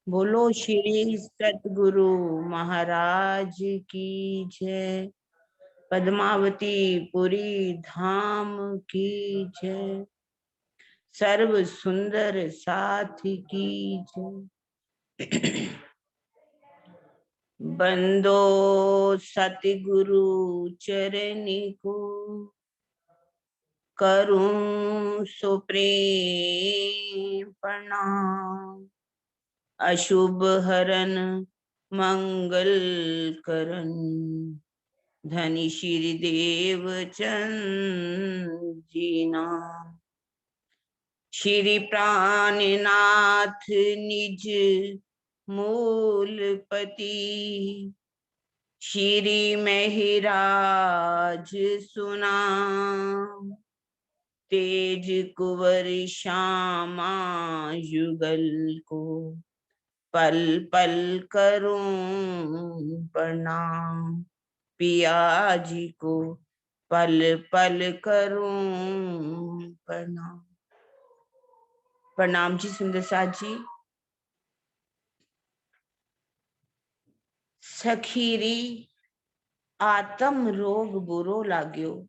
बोलो श्री सतगुरु महाराज की जय। पद्मावती पुरी धाम की जय। सर्व सुंदर साथी की जय। बंदो सतगुरु चरनी को करूं सुप्रेम प्रणाम। अशुभ हरन मंगल करन धनी श्री देव चंद जीना। श्री प्राणनाथ निज मूलपति श्री महिराज सुना। तेज कुंवर श्यामा युगल को पल पल करूं प्रणाम। पिया जी को पल पल करूं प्रणाम। प्रणाम जी सुंदर साथ जी। सखीरी आत्म रोग बुरो लाग्यो,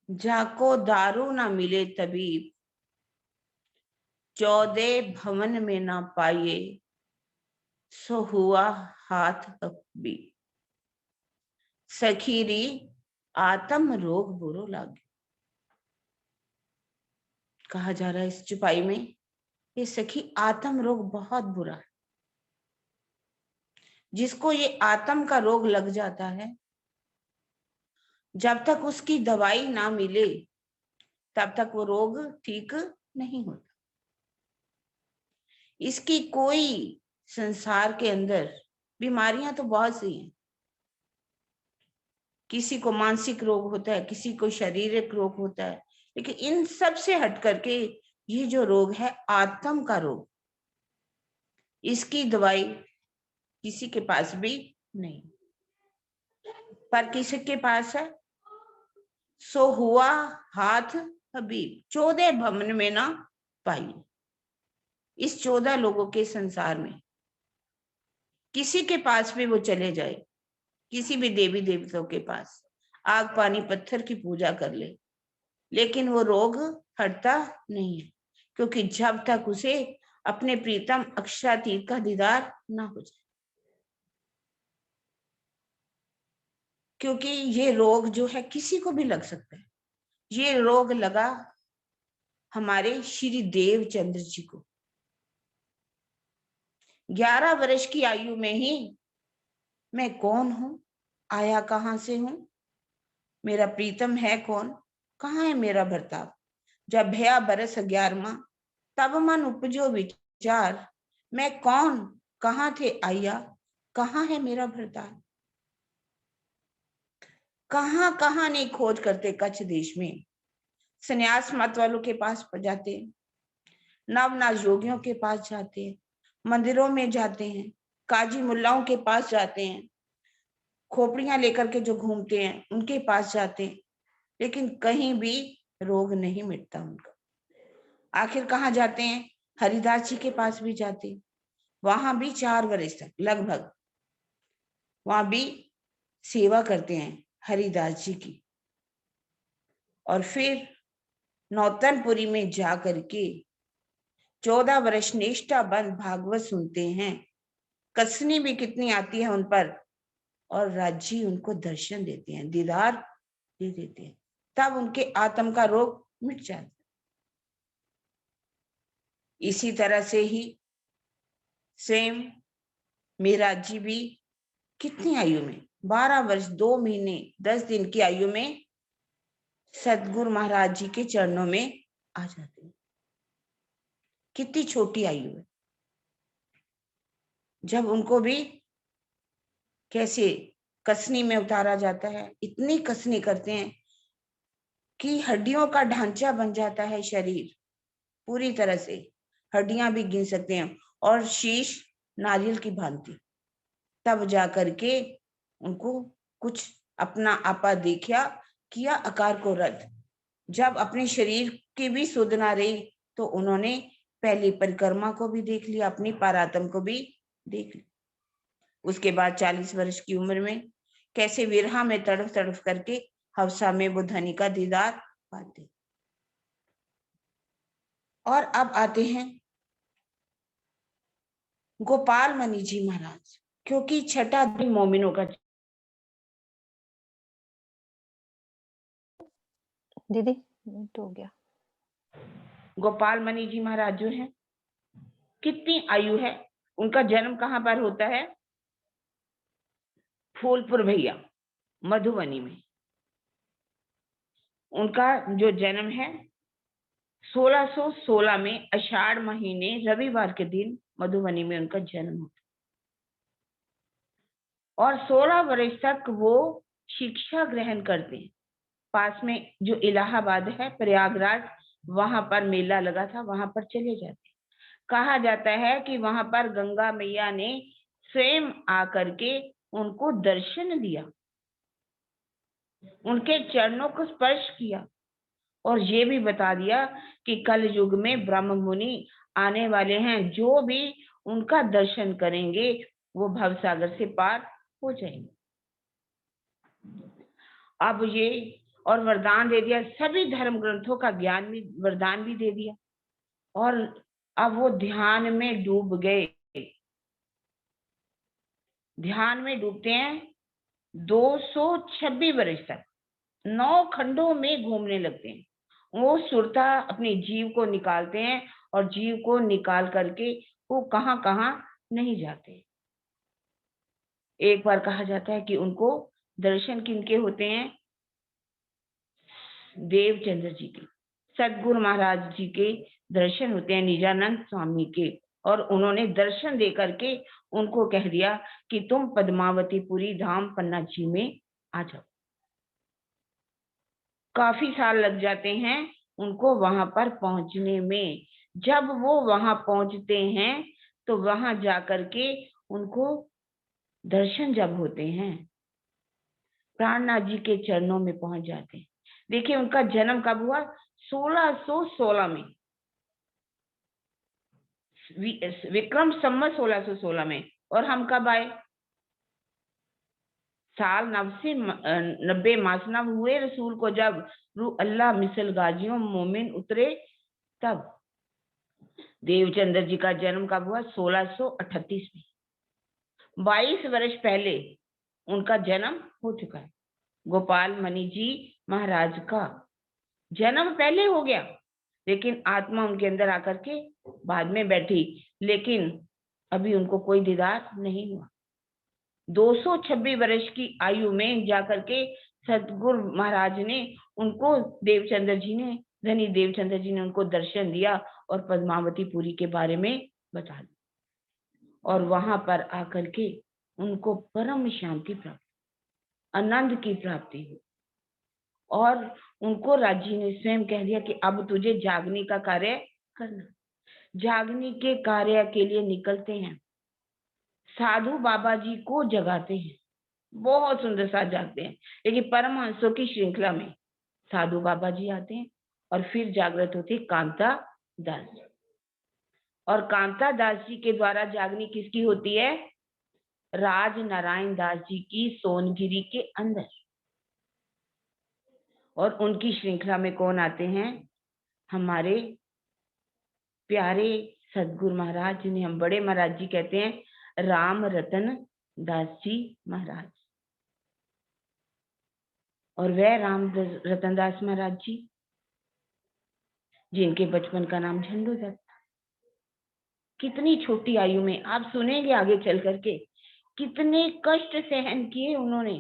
जाको दारू ना मिले तबीब। 14 भवन में ना पाए, सो हुआ हाथ अकबी। सखीरी आत्म रोग बुरो लाग्यो। कहा जा रहा है इस चुपाई में, ये सखी आत्म रोग बहुत बुरा है। जिसको ये आत्म का रोग लग जाता है, जब तक उसकी दवाई ना मिले तब तक वो रोग ठीक नहीं होता। इसकी कोई संसार के अंदर बीमारियां तो बहुत सी हैं। किसी को मानसिक रोग होता है, किसी को शारीरिक रोग होता है, लेकिन इन सब से हट करके ये जो रोग है आत्म का रोग, इसकी दवाई किसी के पास भी नहीं। पर किसके पास है? सो हुआ हाथ हबीब। 14 भवन में ना पाई। इस 14 लोगों के संसार में किसी के पास भी वो चले जाए, किसी भी देवी देवताओं के पास आग पानी पत्थर की पूजा कर ले, लेकिन वो रोग हटता नहीं है। क्योंकि जब तक उसे अपने प्रीतम अक्षरातीत का दीदार ना हो जाए। क्योंकि ये रोग जो है किसी को भी लग सकता है। ये रोग लगा हमारे श्री देवचंद्र जी को। 11 वर्ष की आयु में ही मैं कौन हूं, आया कहां से हूं, मेरा प्रीतम है कौन, कहाँ है मेरा भरताव। जब भया बरस 11वां, तब मन उपजो विचार, मैं कौन, कहाँ थे आया, कहाँ है मेरा भरताव। कहाँ कहाँ नहीं खोज करते कच्छ देश में। संन्यास मत वालों के पास जाते हैं, नवनाथ योगियों के पास जाते हैं, मंदिरों में जाते हैं, काजी मुल्लाओं के पास जाते हैं, खोपड़ियां लेकर के जो घूमते हैं उनके पास जाते हैं, लेकिन कहीं भी रोग नहीं मिटता उनका। आखिर कहाँ जाते हैं? हरिदास जी के पास भी जाते हैं। वहां भी 4 वर्ष तक लगभग वहां भी सेवा करते हैं हरिदास जी की। और फिर नौतनपुरी में जा करके 14 वर्ष निष्ठा बंद भागवत सुनते हैं। कसनी भी कितनी आती है उन पर, और राजी उनको दर्शन देते हैं, दीदार दे देते हैं। तब उनके आत्म का रोग मिट जाता है। इसी तरह से ही सेम मेरा जी भी कितनी आयु में, 12 वर्ष 2 महीने 10 दिन की आयु में सतगुरु महाराज जी के चरणों में आ जाते हैं। कितनी छोटी आयु है। जब उनको भी कैसे कसनी में उतारा जाता है, इतनी कसनी करते हैं कि हड्डियों का ढांचा बन जाता है शरीर पूरी तरह से। हड्डियां भी गिन सकते हैं, और शीश नारियल की भांति। तब जाकर के उनको कुछ अपना आपा देखा, किया आकार को रद्द। जब अपने शरीर की भी सुध ना रही तो उन्होंने पहली परिक्रमा को भी देख लिया, अपनी पारातम को भी देख लिया। उसके बाद 40 वर्ष की उम्र में कैसे विरहा में तड़फ तड़फ करके हवसा में वो धनी का दीदार पाते। और अब आते हैं गोपाल मणि जी महाराज, क्योंकि छठा दिन मोमिनों का। दीदी हो गया। गोपाल मणि जी महाराज जो है, कितनी आयु है, उनका जन्म कहाँ पर होता है? फूलपुर भैया, मधुबनी में। उनका जो जन्म है 1616 में आषाढ़ महीने रविवार के दिन मधुबनी में उनका जन्म होता, और 16 वर्ष तक वो शिक्षा ग्रहण करते हैं। पास में जो इलाहाबाद है, प्रयागराज, वहां पर मेला लगा था, वहां पर चले जाते। कहा जाता है कि वहां पर गंगा मैया ने स्वयं आकर के उनको दर्शन दिया, उनके चरणों को स्पर्श किया, और ये भी बता दिया कि कल युग में ब्रह्म मुनि आने वाले हैं, जो भी उनका दर्शन करेंगे वो भवसागर से पार हो जाएंगे। अब ये और वरदान दे दिया, सभी धर्म ग्रंथों का ज्ञान भी, वरदान भी दे दिया, और अब वो ध्यान में डूब गए। ध्यान में डूबते हैं 226 वर्ष तक, 9 खंडों में घूमने लगते हैं। वो सुरता अपने जीव को निकालते हैं, और जीव को निकाल करके वो कहाँ कहाँ नहीं जाते। एक बार कहा जाता है कि उनको दर्शन किनके होते हैं? देवचंद्र जी के, सदगुरु महाराज जी के दर्शन होते हैं, निजानंद स्वामी के। और उन्होंने दर्शन दे करके उनको कह दिया कि तुम पद्मावतीपुरी धाम पन्ना जी में आ जाओ। काफी साल लग जाते हैं उनको वहां पर पहुंचने में। जब वो वहां पहुंचते हैं तो वहां जाकर के उनको दर्शन जब होते हैं, प्राणनाथ जी के चरणों में पहुंच जाते हैं। देखिए उनका जन्म कब हुआ? 1616 में, विक्रम संवत 1616 में। और हम कब आए? साल 90 मासनव हुए रसूल को, जब रू अल्लाह मिसल गाजियों मोमिन उतरे तब। देवचंद्र जी का जन्म कब हुआ? 1638 में। 22 वर्ष पहले उनका जन्म हो चुका है। गोपाल मणि जी महाराज का जन्म पहले हो गया, लेकिन आत्मा उनके अंदर आकर के बाद में बैठी, लेकिन अभी उनको कोई दीदार नहीं हुआ। 226 वर्ष की आयु में जाकर के सतगुरु महाराज ने उनको, देवचंद्र जी ने, धनी देवचंद्र जी ने उनको दर्शन दिया और पद्मावतीपुरी के बारे में बता दिया। और वहां पर आकर के उनको परम शांति प्राप्त, आनंद की प्राप्ति हुई। और उनको राजी ने स्वयं कह दिया कि अब तुझे जागने का कार्य करना। जागने के कार्य के लिए निकलते हैं, साधु बाबा जी को जगाते हैं, बहुत सुंदर साथ जागते हैं। लेकिन परमहंसों की श्रृंखला में साधु बाबा जी आते हैं, और फिर जागृत होते कांता दास जी। और कांता दास जी के द्वारा जागनी किसकी होती है? राज नारायण दास जी की, सोनगिरी के अंदर। और उनकी श्रृंखला में कौन आते हैं? हमारे प्यारे सदगुरु महाराज, जिन्हें हम बड़े महाराज जी कहते हैं, राम रतन दास जी महाराज। और वह राम रतन दास महाराज जी जिनके बचपन का नाम झंडू दत्त था। कितनी छोटी आयु में, आप सुनेंगे आगे चल करके, कितने कष्ट सहन किए उन्होंने।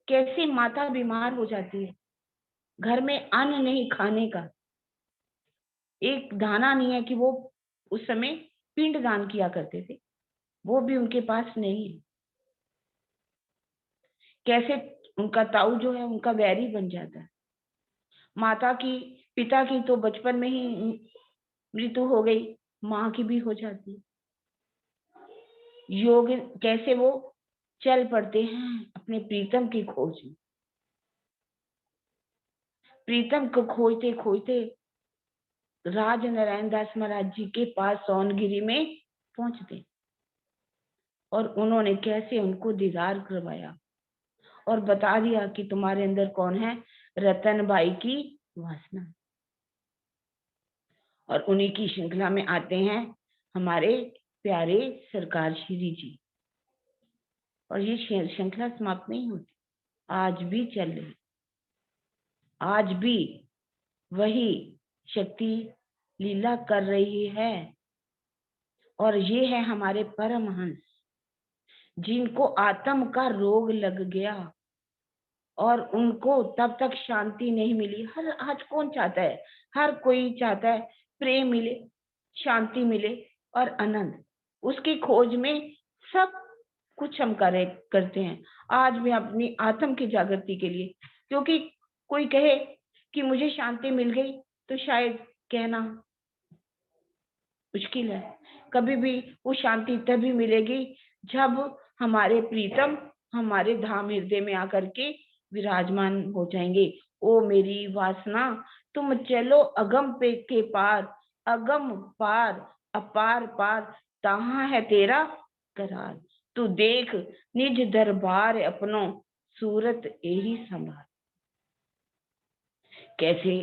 कैसे माता बीमार हो जाती है, घर में अन्न नहीं खाने का, एक दाना नहीं है कि वो उस समय पिंड दान किया करते थे, वो भी उनके पास नहीं है। कैसे उनका ताऊ जो है उनका वैरी बन जाता है। माता की, पिता की तो बचपन में ही मृत्यु हो गई, माँ की भी हो जाती। योग कैसे वो चल पड़ते हैं अपने प्रीतम की खोज में। प्रीतम को खोजते खोजते राज नारायण दास महाराज जी के पास सोनगिरी में पहुंचते और उन्होंने कैसे उनको दीदार करवाया और बता दिया कि तुम्हारे अंदर कौन है, रतनबाई की वासना। और उन्हीं की श्रृंखला में आते हैं हमारे प्यारे सरकार श्री जी। और ये श्रृंखला समाप्त नहीं होती, आज भी चल रही। आज भी वही शक्ति लीला कर रही है। और ये है हमारे परमहंस, जिनको आत्म का रोग लग गया और उनको तब तक शांति नहीं मिली। आज कौन चाहता है? हर कोई चाहता है प्रेम मिले, शांति मिले और आनंद। उसकी खोज में सब कुछ हम करते हैं। आज भी अपनी आत्म की जागृति के लिए, क्योंकि कोई कहे कि मुझे शांति मिल गई तो शायद कहना मुश्किल है। कभी भी वो शांति तभी मिलेगी जब हमारे प्रीतम हमारे धाम हृदय में आकर के विराजमान हो जाएंगे। ओ मेरी वासना तुम चलो अगम पे के पार, अगम पार अपार पार, कहाँ है तेरा करार। तू देख निज दरबार अपनो, सूरत यही संभाल। कैसे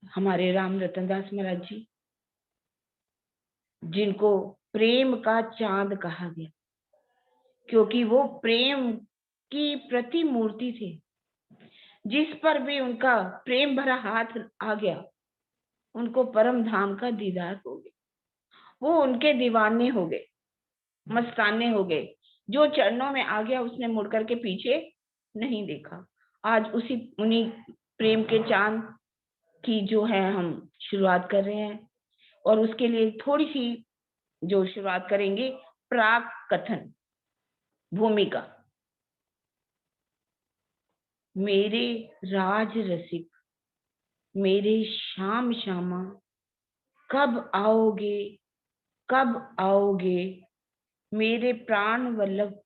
हमारे राम रतन दास महाराज जी, जिनको प्रेम का चांद कहा गया, क्योंकि वो प्रेम की प्रतिमूर्ति थे। जिस पर भी उनका प्रेम भरा हाथ आ गया, उनको परम धाम का दीदार हो गया। वो उनके दीवाने हो गए, मस्ताने हो गए। जो चरणों में आ गया उसने मुड़ करके पीछे नहीं देखा। आज उसी उन्हीं प्रेम के चांद की जो है हम शुरुआत कर रहे हैं। और उसके लिए थोड़ी सी जो शुरुआत करेंगे, प्राक कथन भूमिका। मेरे राज रसिक, मेरे श्याम श्यामा, कब आओगे, कब आओगे, मेरे प्राण वल्लभ,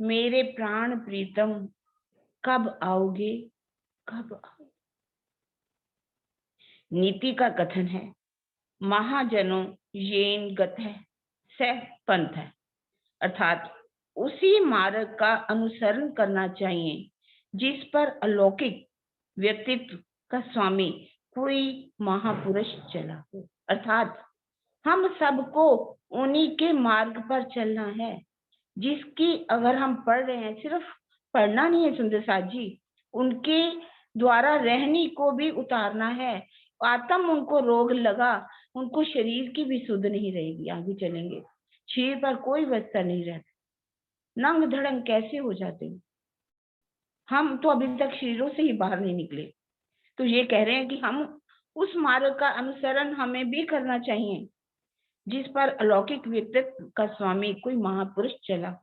मेरे प्राण प्रीतम, कब आओगे, कब आओगे। नीति का कथन है, महाजनों येन गत है सह पंथ है, अर्थात उसी मार्ग का अनुसरण करना चाहिए जिस पर अलौकिक व्यक्तित्व का स्वामी कोई महापुरुष चला हो। अर्थात हम सबको उन्हीं के मार्ग पर चलना है, जिसकी अगर हम पढ़ रहे हैं, सिर्फ पढ़ना नहीं है सुंदर साथ जी, उनके द्वारा रहनी को भी उतारना है। आत्म उनको रोग लगा, उनको शरीर की भी सुध नहीं रहेगी। आगे चलेंगे, शरीर पर कोई वस्त्र नहीं रहता, नंग धड़ंग कैसे हो जाते हैं। हम तो अभी तक शरीरों से ही बाहर नहीं निकले, तो ये कह रहे हैं कि हम उस मार्ग का अनुसरण हमें भी करना चाहिए जिस पर अलौकिक व्यक्तित्व का स्वामी कोई महापुरुष चला।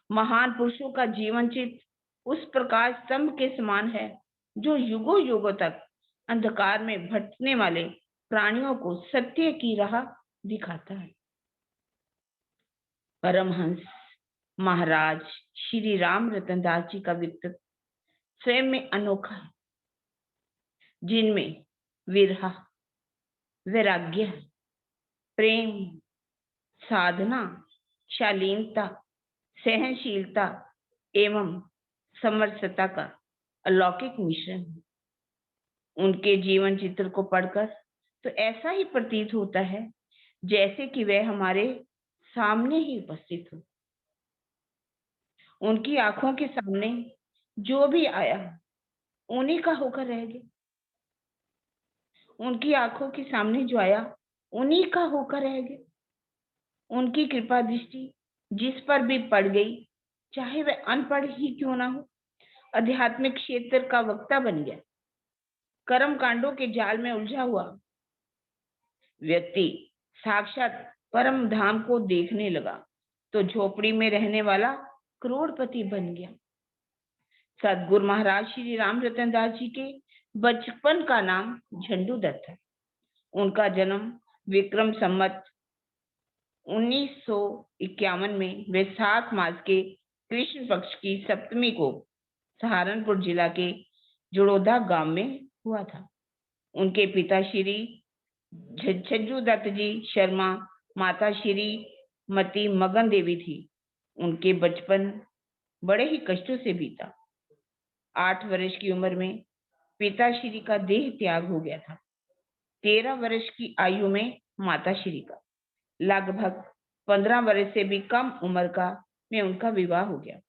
महान पुरुषों का जीवन चित्र उस प्रकाश स्तंभ के समान है जो युगों युगों तक अंधकार में भटकने वाले प्राणियों को सत्य की राह दिखाता है। परमहंस महाराज श्री राम रतन दास जी का व्यक्तित्व स्वयं में अनोखा है, जिनमें विरह, वैराग्य, प्रेम, साधना, शालीनता, सहनशीलता एवं समरसता का अलौकिक मिश्रण है। उनके जीवन चित्र को पढ़कर तो ऐसा ही प्रतीत होता है जैसे कि वह हमारे सामने ही उपस्थित हो। उनकी आंखों के सामने जो भी आया उन्हीं का होकर रह गया। उनकी आंखों के सामने जो आया उन्हीं का होकर रह गया। उनकी कृपा दृष्टि जिस पर भी पड़ गई, चाहे वह अनपढ़ ही क्यों ना हो, आध्यात्मिक क्षेत्र का वक्ता बन गया। कर्म कांडों के जाल में उलझा हुआ व्यक्ति साक्षात परम धाम को देखने लगा तो झोपड़ी में रहने वाला करोड़पति बन गया। सदगुरु महाराज श्री राम रतन दास जी के बचपन का नाम झंडू दत्त है। उनका जन्म विक्रम संवत 1951 में वैशाख मास के कृष्ण पक्ष की सप्तमी को सहारनपुर जिला के जुड़ोदा गांव में हुआ था। उनके पिता श्री छज्जू दत्त जी शर्मा, माता श्री मती मगन देवी थी। उनके बचपन बड़े ही कष्टों से बीता। 8 वर्ष की उम्र में पिताश्री का देह त्याग हो गया था। 13 वर्ष की आयु में माताश्री का, लगभग 15 वर्ष से भी कम उम्र का में उनका विवाह हो गया।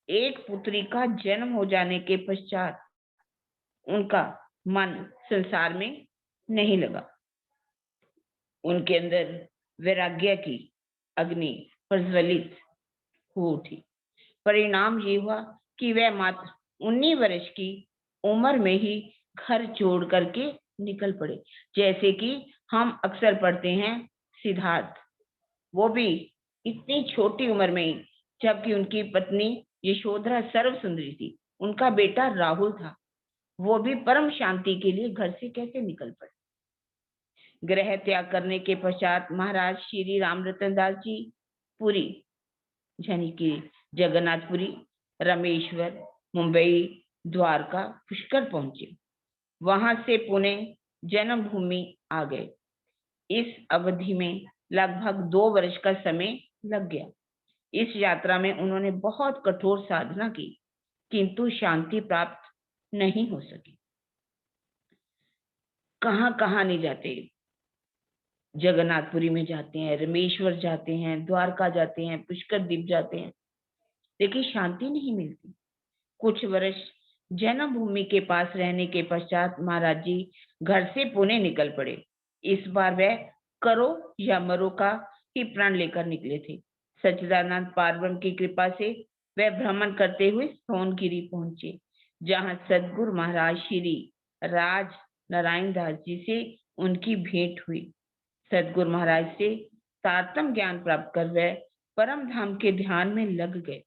एक पुत्री का जन्म हो जाने के पश्चात उनका मन संसार में नहीं लगा। उनके अंदर वैराग्य की अग्नि प्रज्वलित हो उठी। परिणाम ये हुआ कि वह मात्र 19 वर्ष की उम्र में ही घर छोड़ करके निकल पड़े। जैसे कि हम अक्सर पढ़ते हैं सिद्धार्थ, वो भी इतनी छोटी उम्र में ही, जबकि उनकी पत्नी यशोधरा सर्व सुंदरी थी, उनका बेटा राहुल था, वो भी परम शांति के लिए घर से कैसे निकल पड़े। गृह त्याग करने के पश्चात महाराज श्री रामरतन दास जी पुरी यानी कि जगन्नाथपुरी, रामेश्वर, मुंबई, द्वारका, पुष्कर पहुंचे। वहां से पुणे जन्मभूमि आ गए। इस अवधि में लगभग 2 वर्ष का समय लग गया। इस यात्रा में उन्होंने बहुत कठोर साधना की, किंतु शांति प्राप्त नहीं हो सकी। कहां कहां नहीं जाते, जगन्नाथपुरी में जाते हैं, रामेश्वर जाते हैं, द्वारका जाते हैं, पुष्कर द्वीप जाते हैं, लेकिन शांति नहीं मिलती। कुछ वर्ष जन्मभूमि के पास रहने के पश्चात महाराज जी घर से पुणे निकल पड़े। इस बार वह करो या मरो का ही प्रण लेकर निकले थे। सच्चिदानंद पारब्रह्म की कृपा से वह भ्रमण करते हुए सोनगिरी पहुंचे, जहां सदगुरु महाराज श्री राज नारायण दास जी से उनकी भेंट हुई। सदगुरु महाराज से तारतम ज्ञान प्राप्त कर वह परम धाम के ध्यान में लग गए।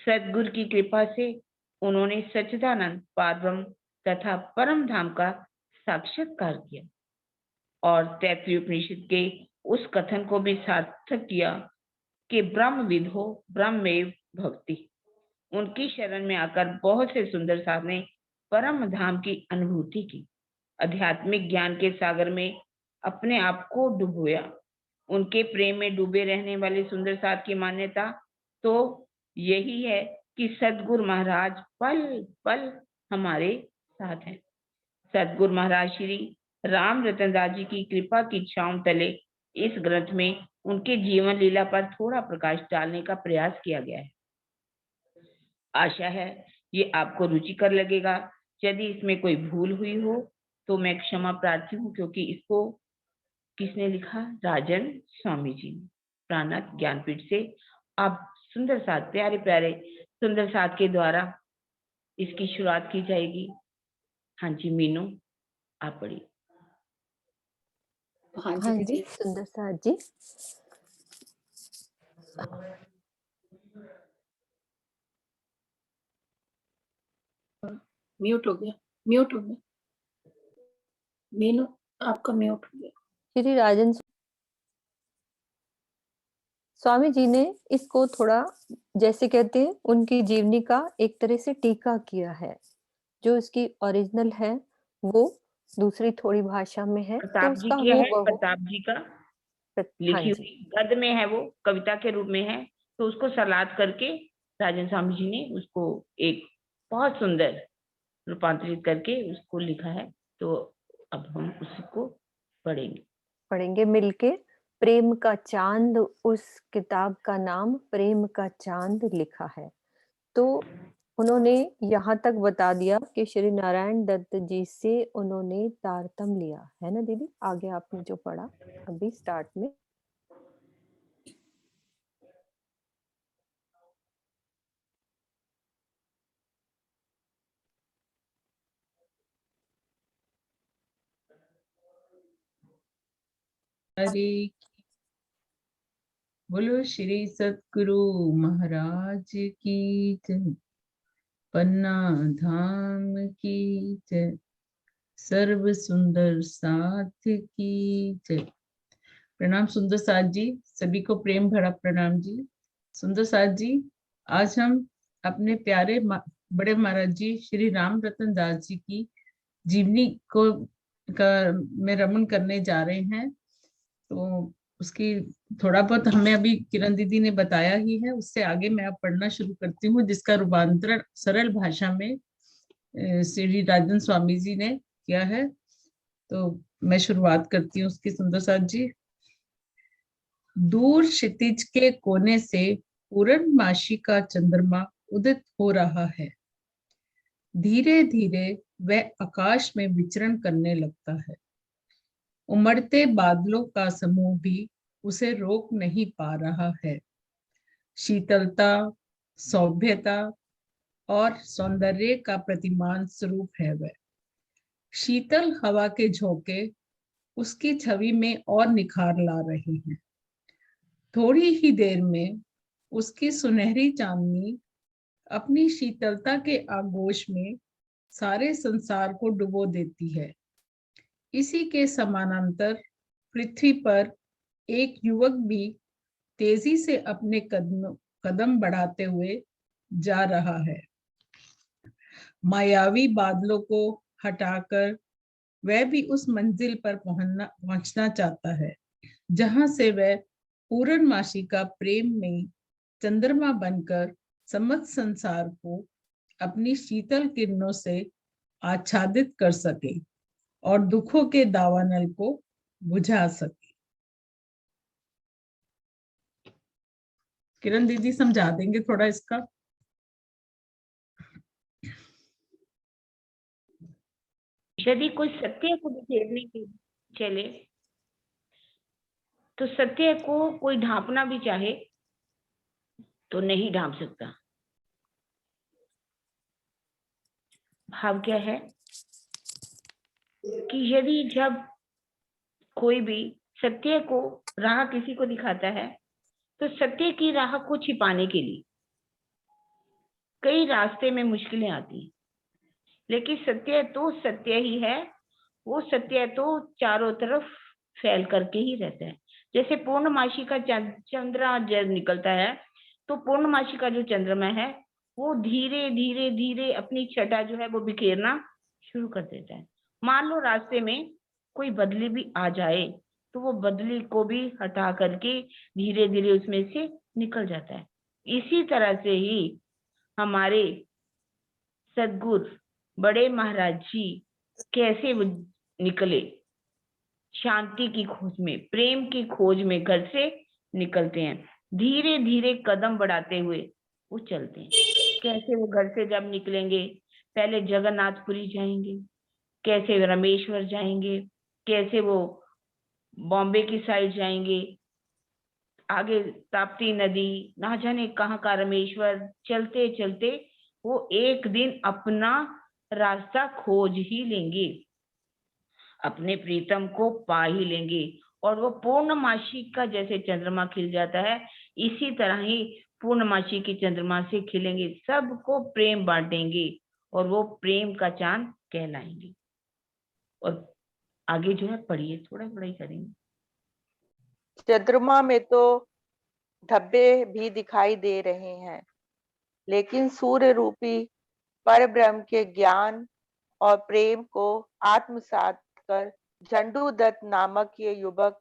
सदगुरु की कृपा से उन्होंने सच्चिदानंद पारब्रह्म तथा परम धाम का साक्षात्कार किया और तैत्तिरीय उपनिषद के उस कथन को भी सार्थक किया कि ब्रह्म विदो ब्रह्मेव भवति। उनकी शरण में आकर बहुत से सुंदर साध ने परम धाम की अनुभूति की, आध्यात्मिक ज्ञान के सागर में अपने आप को डुबोया। उनके प्रेम में डूबे रहने वाले सुंदर साध की मान्यता तो यही है कि सदगुरु महाराज पल पल हमारे साथ हैं। सदगुरु महाराज श्री राम रतन दास जी की कृपा की छांव तले इस ग्रंथ में उनके जीवन लीला पर थोड़ा प्रकाश डालने का प्रयास किया गया है। आशा है ये आपको रुचिकर लगेगा। यदि इसमें कोई भूल हुई हो तो मैं क्षमा प्रार्थी हूँ, क्योंकि इसको किसने लिखा? राजन स्वामी जी ने, प्राणनाथ ज्ञानपीठ से। आप सुंदर साथ, प्यारे प्यारे सुंदर साथ के द्वारा इसकी शुरुआत की जाएगी। हाँ जी मीनू, आप पढ़िए। हाँ जी, सुंदर साथ जी। म्यूट हो गया मीनू, आपका म्यूट हो गया। श्री राजन स्वामी जी ने इसको थोड़ा, जैसे कहते हैं, उनकी जीवनी का एक तरह से टीका किया है। जो इसकी ओरिजिनल है वो दूसरी थोड़ी भाषा में है, तो प्रताप जी उसका किया है, हूबहू प्रताप जी का हाँ लिखी जी, हुई गद्य में है, वो कविता के रूप में है, तो उसको सलाद करके राजन स्वामी जी ने उसको एक बहुत सुंदर रूपांतरित करके उसको लिखा है। तो अब हम उसको पढ़ेंगे मिलके। प्रेम का चांद, उस किताब का नाम प्रेम का चांद लिखा है। तो उन्होंने यहाँ तक बता दिया कि श्री नारायण दत्त जी से उन्होंने तारतम लिया है ना दीदी। आगे आपने जो पढ़ा अभी स्टार्ट में, हरे बोलो श्री सतगुरु महाराज की जय, पन्ना धाम की जय, सर्व सुंदर साथ की जय। प्रणाम सुंदर साथ जी, सभी को प्रेम भरा प्रणाम जी। सुंदर साथ जी, आज हम अपने प्यारे बड़े महाराज जी श्री राम रतन दास जी की जीवनी को का में रमन करने जा रहे हैं। तो उसकी थोड़ा बहुत हमें अभी किरण दीदी ने बताया ही है, उससे आगे मैं अब पढ़ना शुरू करती हूँ, जिसका रूपांतरण सरल भाषा में श्री राजन स्वामी जी ने किया है। तो मैं शुरुआत करती हूँ उसकी। सुंदर साथ जी। दूर क्षितिज के कोने से पूर्णमासी का चंद्रमा उदित हो रहा है। धीरे धीरे वह आकाश में विचरण करने लगता है। उमड़ते बादलों का समूह भी उसे रोक नहीं पा रहा है। शीतलता, सौम्यता और सौंदर्य का प्रतिमान स्वरूप है वह। शीतल हवा के झोंके उसकी छवि में और निखार ला रहे हैं। थोड़ी ही देर में उसकी सुनहरी चांदनी अपनी शीतलता के आगोश में सारे संसार को डुबो देती है। इसी के समानांतर पृथ्वी पर एक युवक भी तेजी से अपने कदम बढ़ाते हुए जा रहा है। मायावी बादलों को हटाकर वह भी उस मंजिल पर पहुंचना चाहता है जहां से वह पूर्णमासी का प्रेम में चंद्रमा बनकर समस्त संसार को अपनी शीतल किरणों से आच्छादित कर सके और दुखों के दावानल को बुझा सके। किरण दीदी समझा देंगे थोड़ा इसका। यदि कोई सत्य को बिखेरने के चले तो सत्य को कोई ढांपना भी चाहे तो नहीं ढांप सकता। भाव क्या है कि यदि जब कोई भी सत्य को राह किसी को दिखाता है तो सत्य की राह को छिपाने के लिए कई रास्ते में मुश्किलें आती हैं, लेकिन सत्य तो सत्य ही है। वो सत्य तो चारों तरफ फैल करके ही रहता है। जैसे पूर्णमासी का चंद्रमा जब निकलता है तो पूर्णमासी का जो चंद्रमा है वो धीरे धीरे धीरे अपनी छटा जो है वो बिखेरना शुरू कर देता है। मान लो रास्ते में कोई बदली भी आ जाए तो वो बदली को भी हटा करके धीरे धीरे उसमें से निकल जाता है। इसी तरह से ही हमारे सदगुरु बड़े महाराज जी कैसे निकले शांति की खोज में, प्रेम की खोज में घर से निकलते हैं। धीरे धीरे कदम बढ़ाते हुए वो चलते हैं। कैसे वो घर से जब निकलेंगे, पहले जगन्नाथपुरी जाएंगे, कैसे रामेश्वर जाएंगे, कैसे वो बॉम्बे की साइड जाएंगे, आगे ताप्ती नदी, ना जाने कहाँ का रामेश्वर। चलते चलते वो एक दिन अपना रास्ता खोज ही लेंगे, अपने प्रीतम को पा ही लेंगे। और वो पूर्णमासी का जैसे चंद्रमा खिल जाता है, इसी तरह ही पूर्णमासी की चंद्रमा से खिलेंगे, सबको प्रेम बांटेंगे और वो प्रेम का चांद कहलाएंगे। और आगे जो है पढ़िए, थोड़ा ही करेंगे। चंद्रमा में तो धब्बे भी दिखाई दे रहे हैं, लेकिन सूर्य रूपी परब्रह्म के ज्ञान और प्रेम को आत्मसात कर झंडू दत्त नामक ये युवक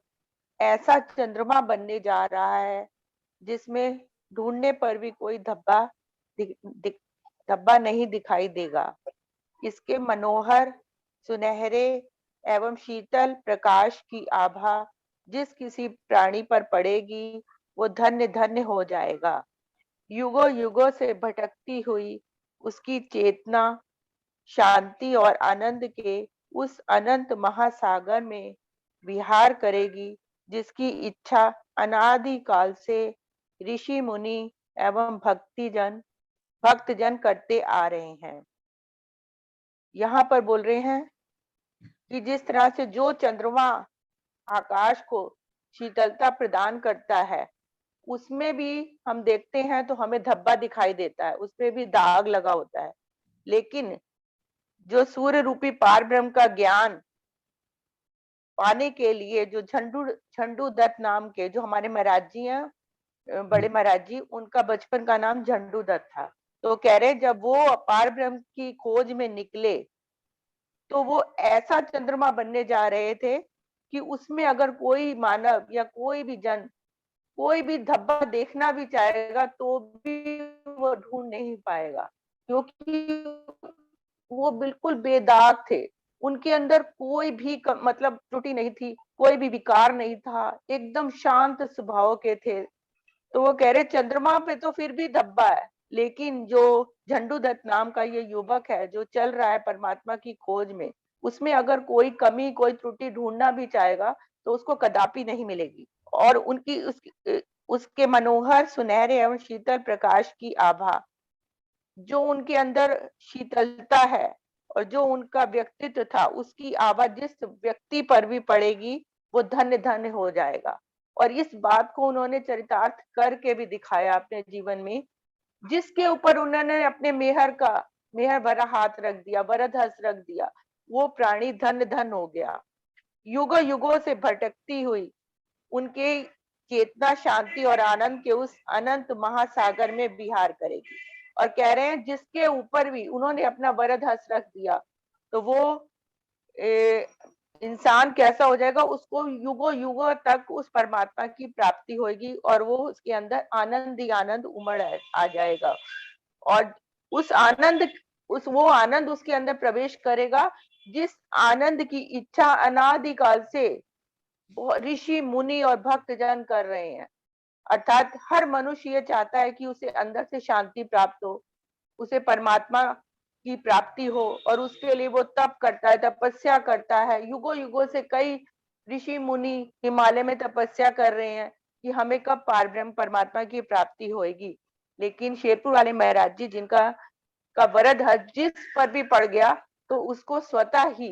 ऐसा चंद्रमा बनने जा रहा है जिसमें ढूंढने पर भी कोई धब्बा नहीं दिखाई देगा। इसके मनोहर, सुनहरे एवं शीतल प्रकाश की आभा जिस किसी प्राणी पर पड़ेगी वो धन्य धन्य हो जाएगा। युगों युगों से भटकती हुई उसकी चेतना शांति और आनंद के उस अनंत महासागर में विहार करेगी जिसकी इच्छा अनादि काल से ऋषि मुनि एवं भक्तजन करते आ रहे हैं। यहाँ पर बोल रहे हैं कि जिस तरह से जो चंद्रमा आकाश को शीतलता प्रदान करता है, उसमें भी हम देखते हैं तो हमें धब्बा दिखाई देता है, उसमें भी दाग लगा होता है। लेकिन जो सूर्य रूपी पारब्रह्म का ज्ञान पाने के लिए जो झंडू दत्त नाम के जो हमारे महाराज जी हैं, बड़े महाराज जी, उनका बचपन का नाम झंडू दत्त था। तो कह रहे जब वो पारब्रह्म की खोज में निकले तो वो ऐसा चंद्रमा बनने जा रहे थे कि उसमें अगर कोई मानव या कोई भी जन कोई भी धब्बा देखना भी चाहेगा तो भी वो ढूंढ नहीं पाएगा, क्योंकि वो बिल्कुल बेदाग थे। उनके अंदर कोई भी मतलब त्रुटि नहीं थी, कोई भी विकार नहीं था, एकदम शांत स्वभाव के थे। तो वो कह रहे चंद्रमा पे तो फिर भी धब्बा है, लेकिन जो झंडू दत्त नाम का ये युवक है जो चल रहा है परमात्मा की खोज में, उसमें अगर कोई कमी कोई त्रुटि ढूंढना भी चाहेगा तो उसको कदापि नहीं मिलेगी। और उनकी उसके मनोहर सुनहरे एवं शीतल प्रकाश की आभा, जो उनके अंदर शीतलता है और जो उनका व्यक्तित्व था, उसकी आभा जिस व्यक्ति पर भी पड़ेगी वो धन्य धन्य हो जाएगा। और इस बात को उन्होंने चरितार्थ करके भी दिखाया अपने जीवन में। जिसके ऊपर उन्होंने अपने मेहर भरा हाथ रख दिया, वरद हस्त रख दिया, वो प्राणी धन्य धन्य हो गया। युगों युगों से भटकती हुई उनके चेतना शांति और आनंद के उस अनंत महासागर में विहार करेगी। और कह रहे हैं जिसके ऊपर भी उन्होंने अपना वरद हस्त रख दिया तो वो इंसान कैसा हो जाएगा, उसको युगों युगों तक उस परमात्मा की प्राप्ति होगी और वो उसके अंदर आनंद ही आनंद उमड़ आ जाएगा। और वो आनंद उसके अंदर प्रवेश करेगा जिस आनंद की इच्छा अनादिकाल से ऋषि मुनि और भक्त जन कर रहे हैं। अर्थात हर मनुष्य ये चाहता है कि उसे अंदर से शांति प्राप्त हो, उसे परमात्मा की प्राप्ति हो, और उसके लिए वो तप करता है, तपस्या करता है। युगों युगों से कई ऋषि मुनि हिमालय में तपस्या कर रहे हैं कि हमें कब पारब्रह्म परमात्मा की प्राप्ति होगी। लेकिन शेरपुर वाले महाराज जी जिनका वरद हस्त जिस पर भी पड़ गया तो उसको स्वतः ही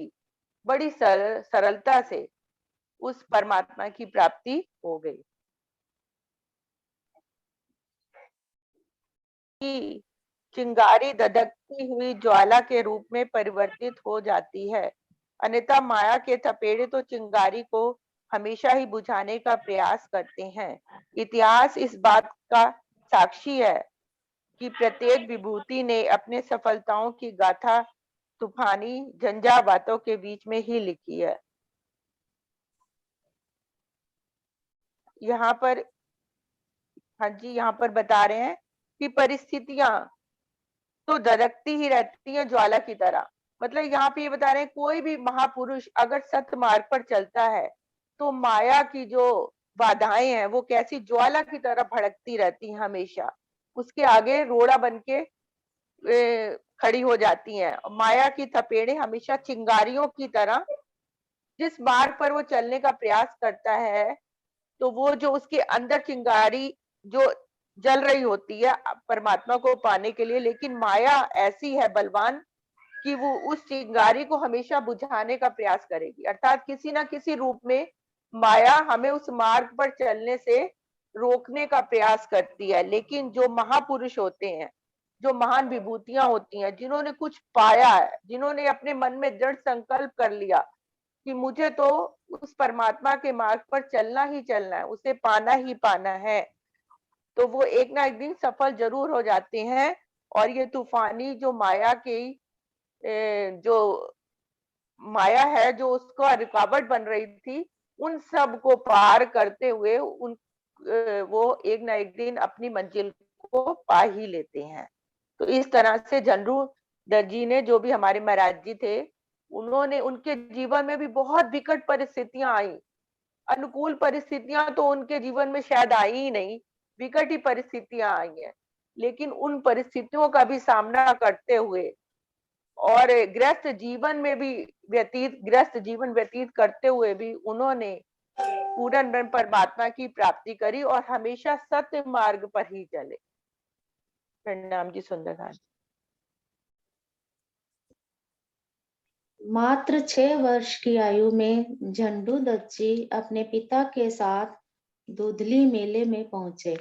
बड़ी सरलता से उस परमात्मा की प्राप्ति हो गई। कि चिंगारी धधकती हुई ज्वाला के रूप में परिवर्तित हो जाती है, अन्यथा माया के थपेड़े तो चिंगारी को हमेशा ही बुझाने का प्रयास करते हैं। इतिहास इस बात का साक्षी है कि प्रत्येक विभूति ने अपने सफलताओं की गाथा तूफानी झंझावातों के बीच में ही लिखी है। यहाँ पर हाँ जी, यहाँ पर बता रहे हैं कि परिस्थितियां तो धधकती ही रहती है ज्वाला की तरह। मतलब यहाँ पे ये बता रहे हैं कोई भी महापुरुष अगर सत्य मार्ग पर चलता है तो माया की जो बाधाएं हैं वो कैसी ज्वाला की तरह भड़कती रहती हैं, हमेशा उसके आगे रोड़ा बन के खड़ी हो जाती हैं। माया की थपेड़े हमेशा चिंगारियों की तरह जिस मार्ग पर वो चलने का प्रयास करता है तो वो जो उसके अंदर चिंगारी जो जल रही होती है परमात्मा को पाने के लिए, लेकिन माया ऐसी है बलवान कि वो उस चिंगारी को हमेशा बुझाने का प्रयास करेगी। अर्थात किसी ना किसी रूप में माया हमें उस मार्ग पर चलने से रोकने का प्रयास करती है। लेकिन जो महापुरुष होते हैं, जो महान विभूतियां होती हैं, जिन्होंने कुछ पाया है, जिन्होंने अपने मन में दृढ़ संकल्प कर लिया कि मुझे तो उस परमात्मा के मार्ग पर चलना ही चलना है, उसे पाना ही पाना है, तो वो एक ना एक दिन सफल जरूर हो जाते हैं। और ये तूफानी जो माया की जो माया है जो उसको रुकावट बन रही थी, उन सब को पार करते हुए वो एक ना एक दिन अपनी मंजिल को पा ही लेते हैं। तो इस तरह से झंडू दत्त जी ने, जो भी हमारे महाराज जी थे, उन्होंने उनके जीवन में भी बहुत विकट परिस्थितियां आई। अनुकूल परिस्थितियां तो उनके जीवन में शायद आई ही नहीं, विकट ही परिस्थितियां आई हैं। लेकिन उन परिस्थितियों का भी सामना करते हुए और गृहस्थ जीवन व्यतीत करते हुए भी उन्होंने पूर्ण ब्रह्म परमात्मा की प्राप्ति करी और हमेशा सत्य मार्ग पर ही चले। प्रणाम जी सुंदरकांड। मात्र 6 वर्ष की आयु में झंडू दत्त जी अपने पिता के साथ दूधली मेले में पहुंचे।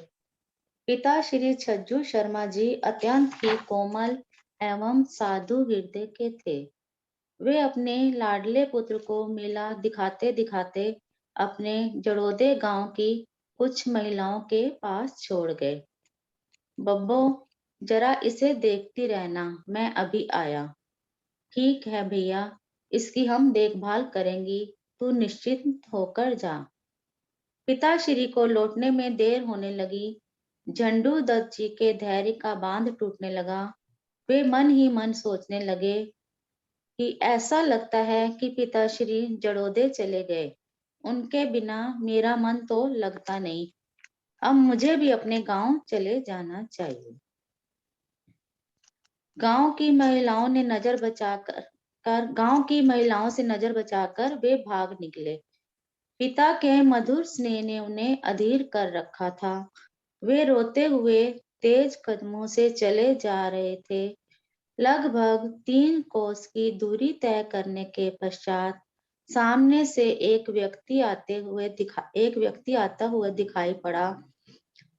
पिता श्री छज्जू शर्मा जी अत्यंत ही कोमल एवं साधु हृदय के थे। वे अपने लाडले पुत्र को मेला दिखाते दिखाते अपने जड़ोदे गांव की कुछ महिलाओं के पास छोड़ गए। बब्बो, जरा इसे देखती रहना, मैं अभी आया। ठीक है भैया, इसकी हम देखभाल करेंगी, तू निश्चिंत होकर जा। पिताश्री को लौटने में देर होने लगी। झंडू दत्त जी के धैर्य का बांध टूटने लगा। वे मन ही मन सोचने लगे कि ऐसा लगता है कि पिताश्री जड़ोदे चले गए, उनके बिना मेरा मन तो लगता नहीं। अब मुझे भी अपने गांव चले जाना चाहिए। गांव की महिलाओं से नजर बचाकर वे भाग निकले। पिता के मधुर स्नेह ने उन्हें अधीर कर रखा था। वे रोते हुए तेज कदमों से चले जा रहे थे। लगभग 3 कोस की दूरी तय करने के पश्चात सामने से एक व्यक्ति आता हुआ दिखाई पड़ा।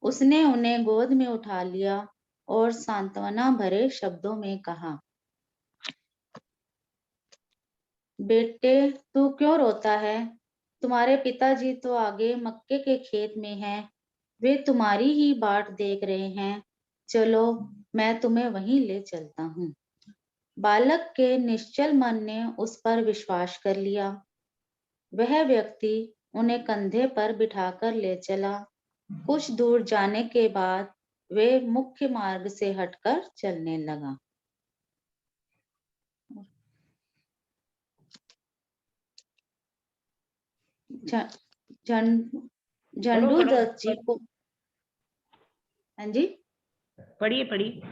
उसने उन्हें गोद में उठा लिया और सांत्वना भरे शब्दों में कहा, बेटे, तू क्यों रोता है? तुम्हारे पिताजी तो आगे मक्के के खेत में हैं। वे तुम्हारी ही बाट देख रहे हैं। चलो, मैं तुम्हें वहीं ले चलता हूँ। बालक के निश्चल मन ने उस पर विश्वास कर लिया। वह व्यक्ति उन्हें कंधे पर बिठाकर ले चला। कुछ दूर जाने के बाद वे मुख्य मार्ग से हटकर चलने लगा। झंडू दत्त जी को, हाँ जी, पढ़िए।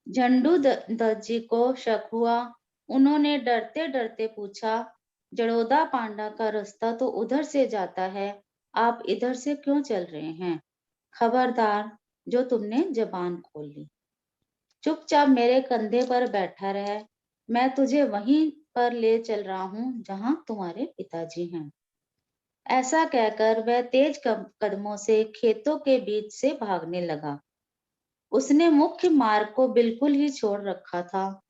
झंडू दत्त जी को शक हुआ। उन्होंने डरते डरते पूछा, जड़ोदा पांडा का रास्ता तो उधर से जाता है, आप इधर से क्यों चल रहे हैं? खबरदार, जो तुमने जबान खोल ली। चुपचाप मेरे कंधे पर बैठा रह। मैं तुझे वहीं पर ले चल रहा हूँ जहां तुम्हारे पिताजी हैं। ऐसा कहकर वह तेज कदमों से खेतों के बीच से भागने लगा। उसने मुख्य मार्ग को बिल्कुल ही छोड़ रखा था।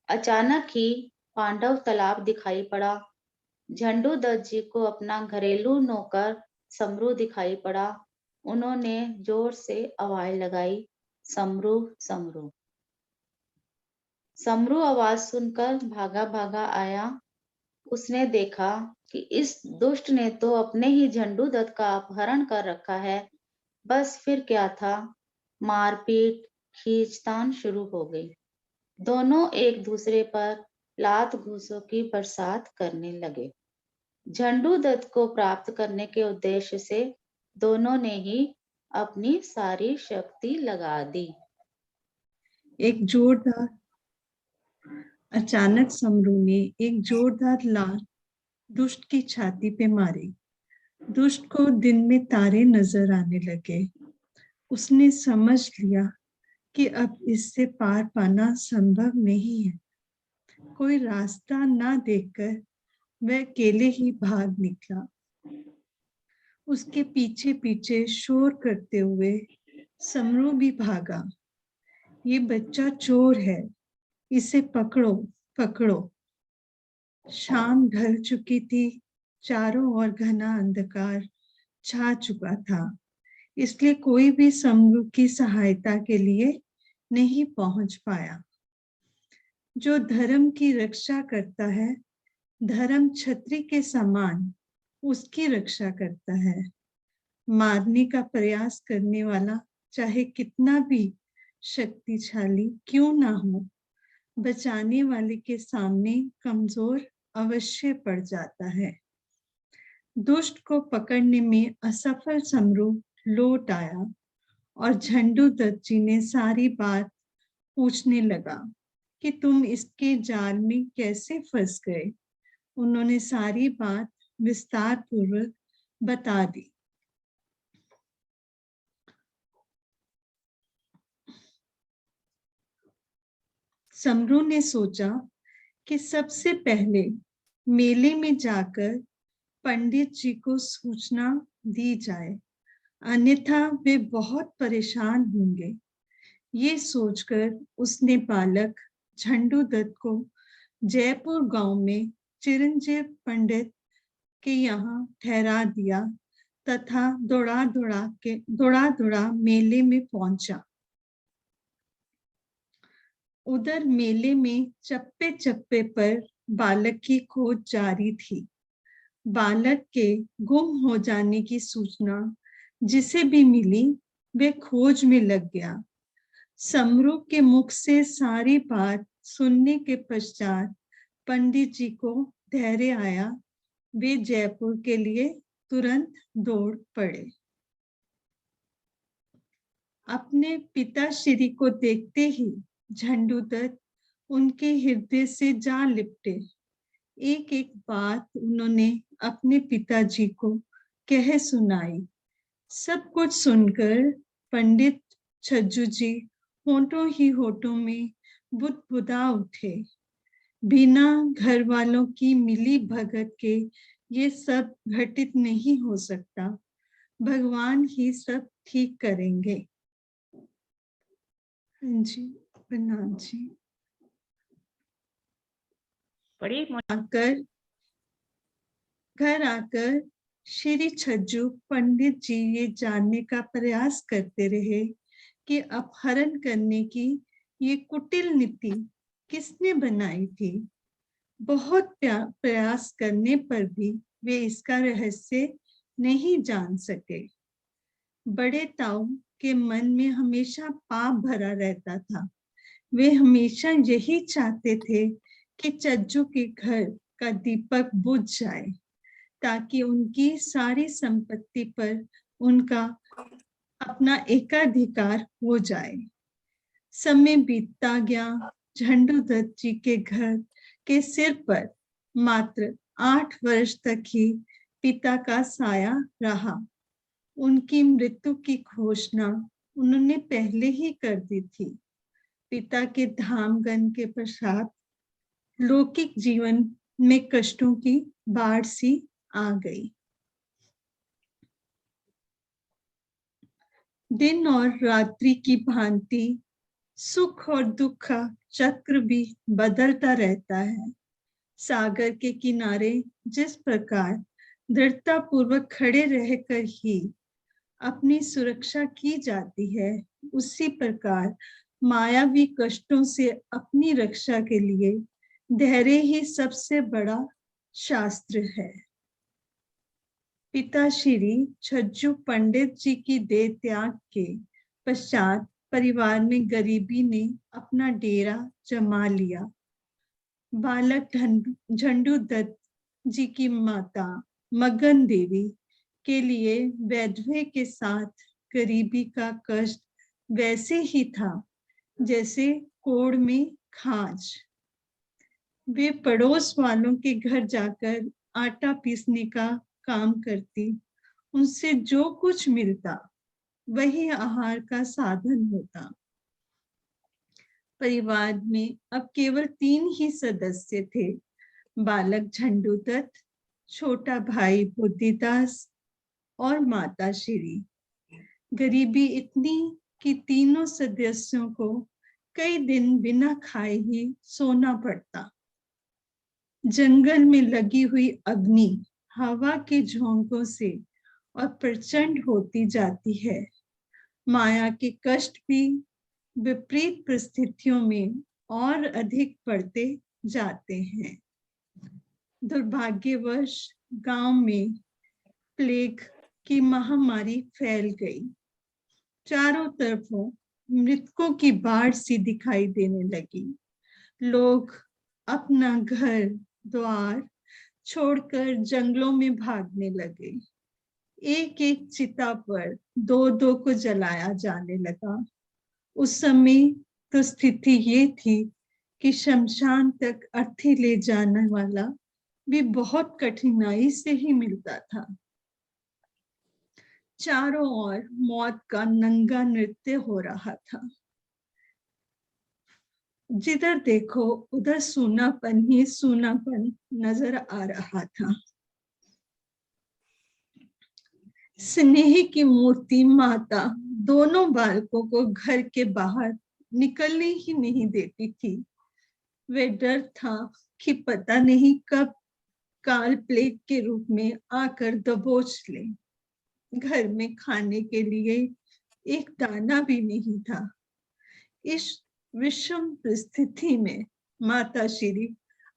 अचानक ही पांडव तालाब दिखाई पड़ा। झंडू दत्त जी को अपना घरेलू नौकर समरू दिखाई पड़ा। उन्होंने जोर से आवाज लगाई, समरू समरू। समरू आवाज सुनकर भागा भागा आया। उसने देखा कि इस दुष्ट ने तो अपने ही झंडू दत्त का अपहरण कर रखा है। बस फिर क्या था, मारपीट खींचतान शुरू हो गई। दोनों एक दूसरे पर लात घूसों की बरसात करने लगे। झंडू दत्त को प्राप्त करने के उद्देश्य से दोनों ने ही अपनी सारी शक्ति लगा दी। अचानक समरू ने एक जोरदार लात दुष्ट की छाती पे मारी। दुष्ट को दिन में तारे नजर आने लगे। उसने समझ लिया कि अब इससे पार पाना संभव नहीं है। कोई रास्ता ना देखकर वह अकेले ही भाग निकला। उसके पीछे पीछे शोर करते हुए समरू भी भागा। ये बच्चा चोर है, इसे पकड़ो पकड़ो। शाम ढल चुकी थी। चारों ओर घना अंधकार छा चुका था, इसलिए कोई भी समरू की सहायता के लिए नहीं पहुंच पाया। जो धर्म की रक्षा करता है, धर्म छतरी के समान उसकी रक्षा करता है। मारने का प्रयास करने वाला चाहे कितना भी शक्तिशाली क्यों ना हो, बचाने वाले के सामने कमजोर अवश्य पड़ जाता है। दुष्ट को पकड़ने में असफल समरू लौट आया और झंडू दत्त जी ने सारी बात पूछने लगा कि तुम इसके जाल में कैसे फंस गए। उन्होंने सारी बात विस्तार पूर्वक बता दी। समरू ने सोचा कि सबसे पहले मेले में जाकर पंडित जी को सूचना दी जाए, अन्यथा वे बहुत परेशान होंगे। ये सोचकर उसने बालक झंडू दत्त को जयपुर गांव में चिरंजीव पंडित के यहाँ ठहरा दिया तथा दौड़ा दौड़ा मेले में पहुंचा। उधर मेले में चप्पे चप्पे पर बालक की खोज जारी थी। बालक के गुम हो जाने की सूचना जिसे भी मिली वे खोज में लग गया। समरू के मुख से सारी बात सुनने के पश्चात पंडित जी को धैर्य आया। वे जयपुर के लिए तुरंत दौड़ पड़े। अपने पिता श्री को देखते ही झंडूदत्त उनके हृदय से जा लिपटे। एक एक बात उन्होंने अपने पिताजी को कह सुनाई। सब कुछ सुनकर पंडित छज्जू जी होठों ही होठों में बुदबुदा उठे। बिना घर वालों की मिली भगत के ये सब घटित नहीं हो सकता। भगवान ही सब ठीक करेंगे। हाँ जी, प्रणाम जी। घर आकर श्री छज्जू पंडित जी ये जानने का प्रयास करते रहे कि अपहरण करने की ये कुटिल नीति किसने बनाई थी। बहुत प्रयास करने पर भी वे इसका रहस्य नहीं जान सके। बड़े ताऊ के मन में हमेशा पाप भरा रहता था। वे हमेशा यही चाहते थे कि छज्जू के घर का दीपक बुझ जाए ताकि उनकी सारी संपत्ति पर उनका अपना एकाधिकार हो जाए। समय बीतता गया। झंडूदत्त जी के घर के सिर पर मात्र 8 वर्ष तक ही पिता का साया रहा। उनकी मृत्यु की घोषणा उन्होंने पहले ही कर दी थी। पिता के धामगन के पश्चात लौकिक जीवन में कष्टों की बाढ़ सी आ गई। दिन और रात्रि की भांति सुख और दुख का चक्र भी बदलता रहता है। सागर के किनारे जिस प्रकार दृढ़ता पूर्वक खड़े रहकर ही अपनी सुरक्षा की जाती है, उसी प्रकार मायावी कष्टों से अपनी रक्षा के लिए धैर्य ही सबसे बड़ा शास्त्र है। पिता श्री छज्जू पंडित जी की देह त्याग के पश्चात परिवार में गरीबी ने अपना डेरा जमा लिया। बालक झंडूदत्त जी की माता मगन देवी के लिए वैधव्य के साथ गरीबी का कष्ट वैसे ही था जैसे कोड़ में खाज। वे पड़ोस वालों के घर जाकर आटा पीसने का काम करती। उनसे जो कुछ मिलता वही आहार का साधन होता। परिवार में अब केवल 3 ही सदस्य थे, बालक झंडूदत्त, छोटा भाई बुद्धिदास और माता श्री। गरीबी इतनी कि तीनों सदस्यों को कई दिन बिना खाए ही सोना पड़ता। जंगल में लगी हुई अग्नि हवा के झोंकों से और प्रचंड होती जाती है। माया के कष्ट भी विपरीत परिस्थितियों में और अधिक बढ़ते जाते हैं। दुर्भाग्यवश गांव में प्लेग की महामारी फैल गई। चारों तरफों मृतकों की बाढ़ सी दिखाई देने लगी। लोग अपना घर द्वार छोड़कर जंगलों में भागने लगे। एक एक चिता पर 2-2 को जलाया जाने लगा। उस समय तो स्थिति ये थी कि शमशान तक अर्थी ले जाने वाला भी बहुत कठिनाई से ही मिलता था। चारों ओर मौत का नंगा नृत्य हो रहा था। जिधर देखो उधर सूनापन ही सूनापन नजर आ रहा था। स्नेह की मूर्ति माता दोनों बालकों को घर के बाहर निकलने ही नहीं देती थी। वे डर था कि पता नहीं कब काल प्लेग के रूप में आकर दबोच ले। घर में खाने के लिए एक दाना भी नहीं था। इस विषम परिस्थिति में माता श्री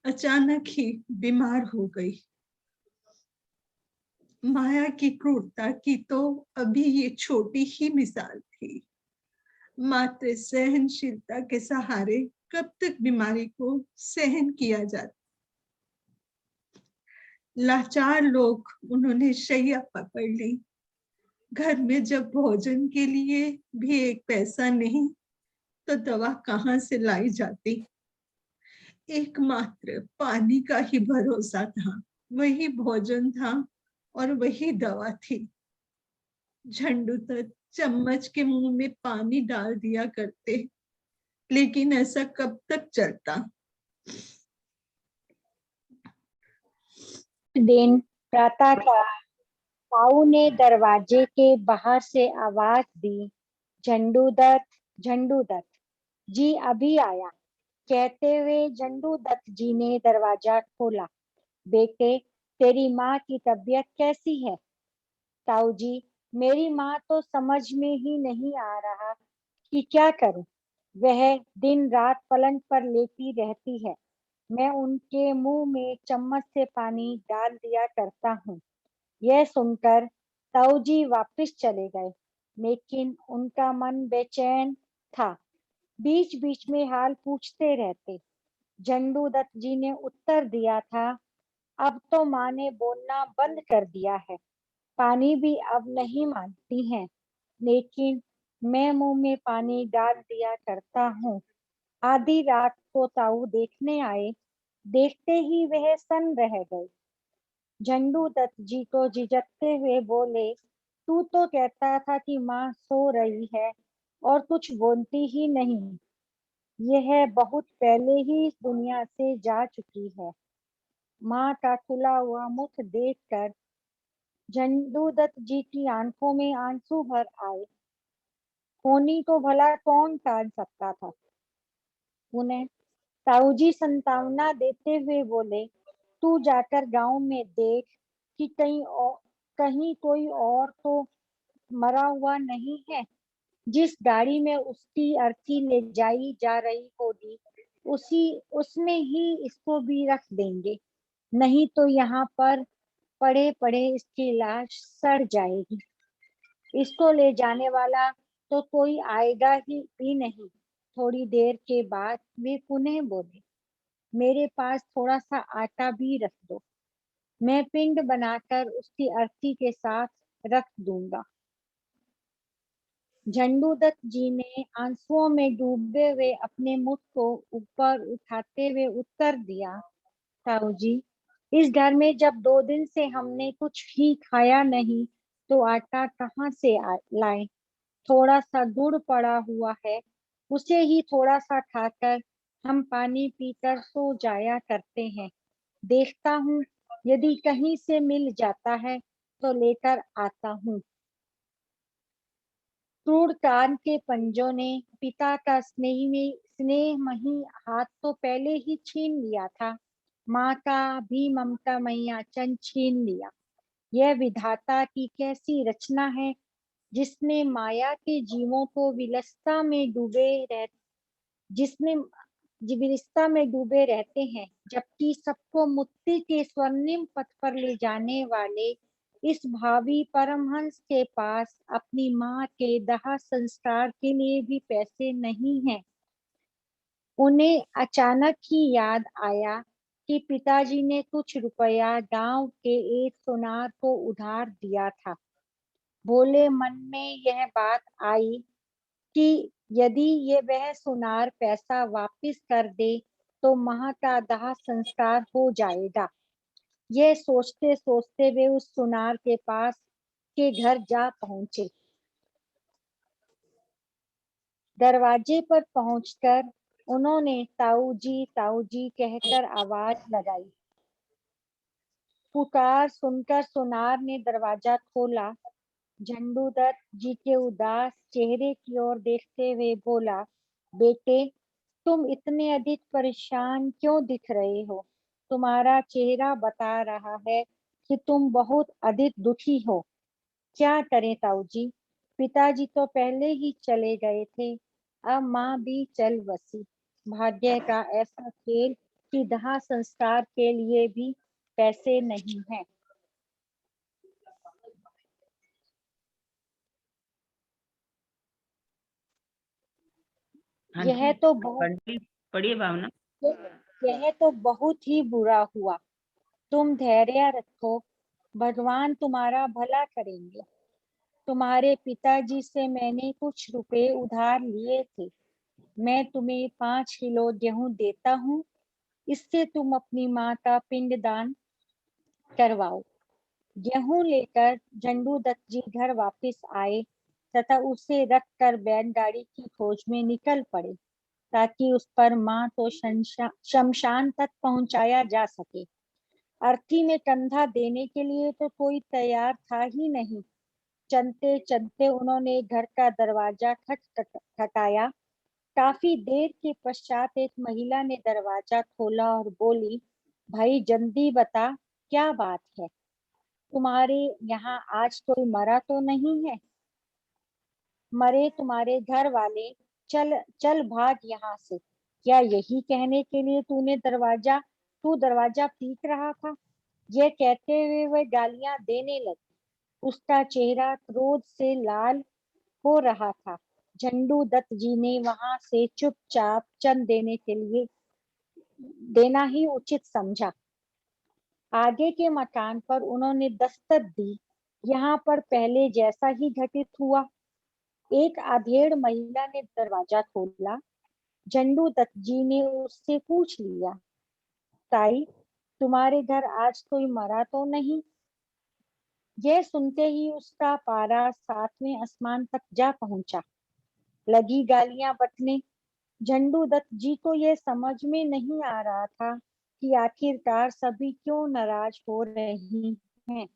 अचानक ही बीमार हो गई। माया की क्रूरता की तो अभी ये छोटी ही मिसाल थी। मात्र सहनशीलता के सहारे कब तक बीमारी को सहन किया जाता। लाचार लोग उन्होंने शैया पकड़ ली। घर में जब भोजन के लिए भी एक पैसा नहीं तो दवा कहाँ से लाई जाती। एकमात्र पानी का ही भरोसा था, वही भोजन था और वही दवा थी। झंडू तक चम्मच के मुंह में पानी डाल दिया करते, लेकिन ऐसा कब तक चलता। दिन प्रातः था। ताऊ ने दरवाजे के बाहर से आवाज दी, झंडू दत्त जी अभी आया। कहते हुए झंडू दत्त जी ने दरवाजा खोला। बेटे, तेरी माँ की तबीयत कैसी है? ताऊ जी, मेरी माँ तो समझ में ही नहीं आ रहा कि क्या करूं। वह दिन रात पलंग पर लेटी रहती है। मैं उनके मुंह में चम्मच से पानी डाल दिया करता हूँ। यह सुनकर ताऊ जी वापिस चले गए, लेकिन उनका मन बेचैन था। बीच बीच में हाल पूछते रहते। झंडू दत्त जी ने उत्तर दिया था, अब तो माँ ने बोलना बंद कर दिया है, पानी भी अब नहीं मांगती हैं, लेकिन मैं मुंह में पानी डाल दिया करता हूँ। आधी रात को ताऊ देखने आए, देखते ही वह सन्न रह गए। झंडू दत्त जी को झिझकते हुए बोले, तू तो कहता था कि माँ सो रही है और कुछ बोलती ही नहीं। यह बहुत पहले ही इस दुनिया से जा चुकी है। माँ का खुला हुआ मुख देखकर झंडू दत्त जी की आंखों में आंसू भर आए। होनी को भला कौन टाल सकता था। उन्हें ताऊ जी संतावना देते हुए बोले, तू जाकर गांव में देख कि कहीं कोई और तो मरा हुआ नहीं है। जिस गाड़ी में उसकी अर्थी ले जाई जा रही होगी, उसमें ही इसको भी रख देंगे, नहीं तो यहाँ पर पड़े पड़े इसकी लाश सड़ जाएगी। इसको ले जाने वाला तो कोई आएगा ही भी नहीं। थोड़ी देर के बाद वे पुनः बोले, मेरे पास थोड़ा सा आटा भी रख दो, मैं पिंड बनाकर उसकी अर्थी के साथ रख दूंगा। झंडू दत्त जी ने आंसुओं में डूबे हुए अपने मुख को ऊपर उठाते हुए उत्तर दिया, ताऊ जी, इस घर में जब 2 दिन से हमने कुछ ही खाया नहीं तो आटा कहाँ से लाए। थोड़ा सा गुड़ पड़ा हुआ है, उसे ही थोड़ा सा खाकर हम पानी पीकर सो जाया करते हैं। देखता हूँ, यदि कहीं से मिल जाता है तो लेकर आता हूँ। क्रूर कान के पंजों ने पिता का स्नेहमयी हाथ तो पहले ही छीन लिया था, माँ का भी ममतामयी आंचल छीन लिया। यह विधाता की कैसी रचना है, जिसने माया के जीवों को विरसता में डूबे रहते हैं, जबकि सबको मुक्ति के स्वर्णिम पथ पर ले जाने वाले इस भावी परमहंस के पास अपनी माँ के दाह संस्कार के लिए भी पैसे नहीं हैं। उन्हें अचानक ही याद आया कि पिताजी ने कुछ रुपया गांव के एक सुनार को उधार दिया था। भोले मन में यह बात आई कि यदि ये वह सुनार पैसा वापस कर दे तो माँ का दाह संस्कार हो जाएगा। यह सोचते सोचते वे उस सुनार के पास के घर जा पहुंचे। दरवाजे पर पहुंचकर उन्होंने ताऊ जी कहकर आवाज लगाई। पुकार सुनकर सुनार ने दरवाजा खोला। झंडू दत्त जी के उदास चेहरे की ओर देखते हुए बोला, बेटे, तुम इतने अधिक परेशान क्यों दिख रहे हो? तुम्हारा चेहरा बता रहा है कि तुम बहुत अधिक दुखी हो। क्या करें ताऊ जी, पिताजी तो पहले ही चले गए थे, अब माँ भी चल बसी। भाग्य का ऐसा खेल कि दाह संस्कार के लिए भी पैसे नहीं हैं। हाँ यह जी, तो बहुत पढ़िए भावना। यह तो बहुत ही बुरा हुआ। तुम धैर्य रखो, भगवान तुम्हारा भला करेंगे। तुम्हारे पिताजी से मैंने कुछ रुपए उधार लिए थे। मैं तुम्हें 5 किलो गेहूं देता हूँ, इससे तुम अपनी माँ का पिंडदान करवाओ। गेहूं लेकर झंडू दत्त जी घर वापस आए तथा उसे रखकर बैलगाड़ी की खोज में निकल पड़े, ताकि उस पर माँ को शमशान तक पहुंचाया जा सके। अर्थी में कंधा देने के लिए तो कोई तैयार था ही नहीं। चलते चलते उन्होंने घर का दरवाजा खटखटाया। काफी देर के पश्चात एक महिला ने दरवाजा खोला और बोली, भाई जल्दी बता, क्या बात है? तुम्हारे यहाँ आज कोई मरा तो नहीं है? मरे तुम्हारे घर वाले, चल चल भाग यहाँ से। क्या यही कहने के लिए तू दरवाजा पीट रहा था? यह कहते हुए वह गालियां देने लगी। उसका चेहरा क्रोध से लाल हो रहा था। झंडू दत्त जी ने वहां से चुपचाप चल देना ही उचित समझा। आगे के मकान पर उन्होंने दस्तक दी। यहाँ पर पहले जैसा ही घटित हुआ। एक आधेड़ महिला ने दरवाजा खोला। झंडू दत्त जी ने उससे पूछ लिया, ताई, तुम्हारे घर आज कोई मरा तो नहीं? यह सुनते ही उसका पारा 7वें आसमान तक जा पहुंचा। लगी गालियां बकने। झंडू दत्त जी को यह समझ में नहीं आ रहा था कि आखिरकार सभी क्यों नाराज हो रहे हैं।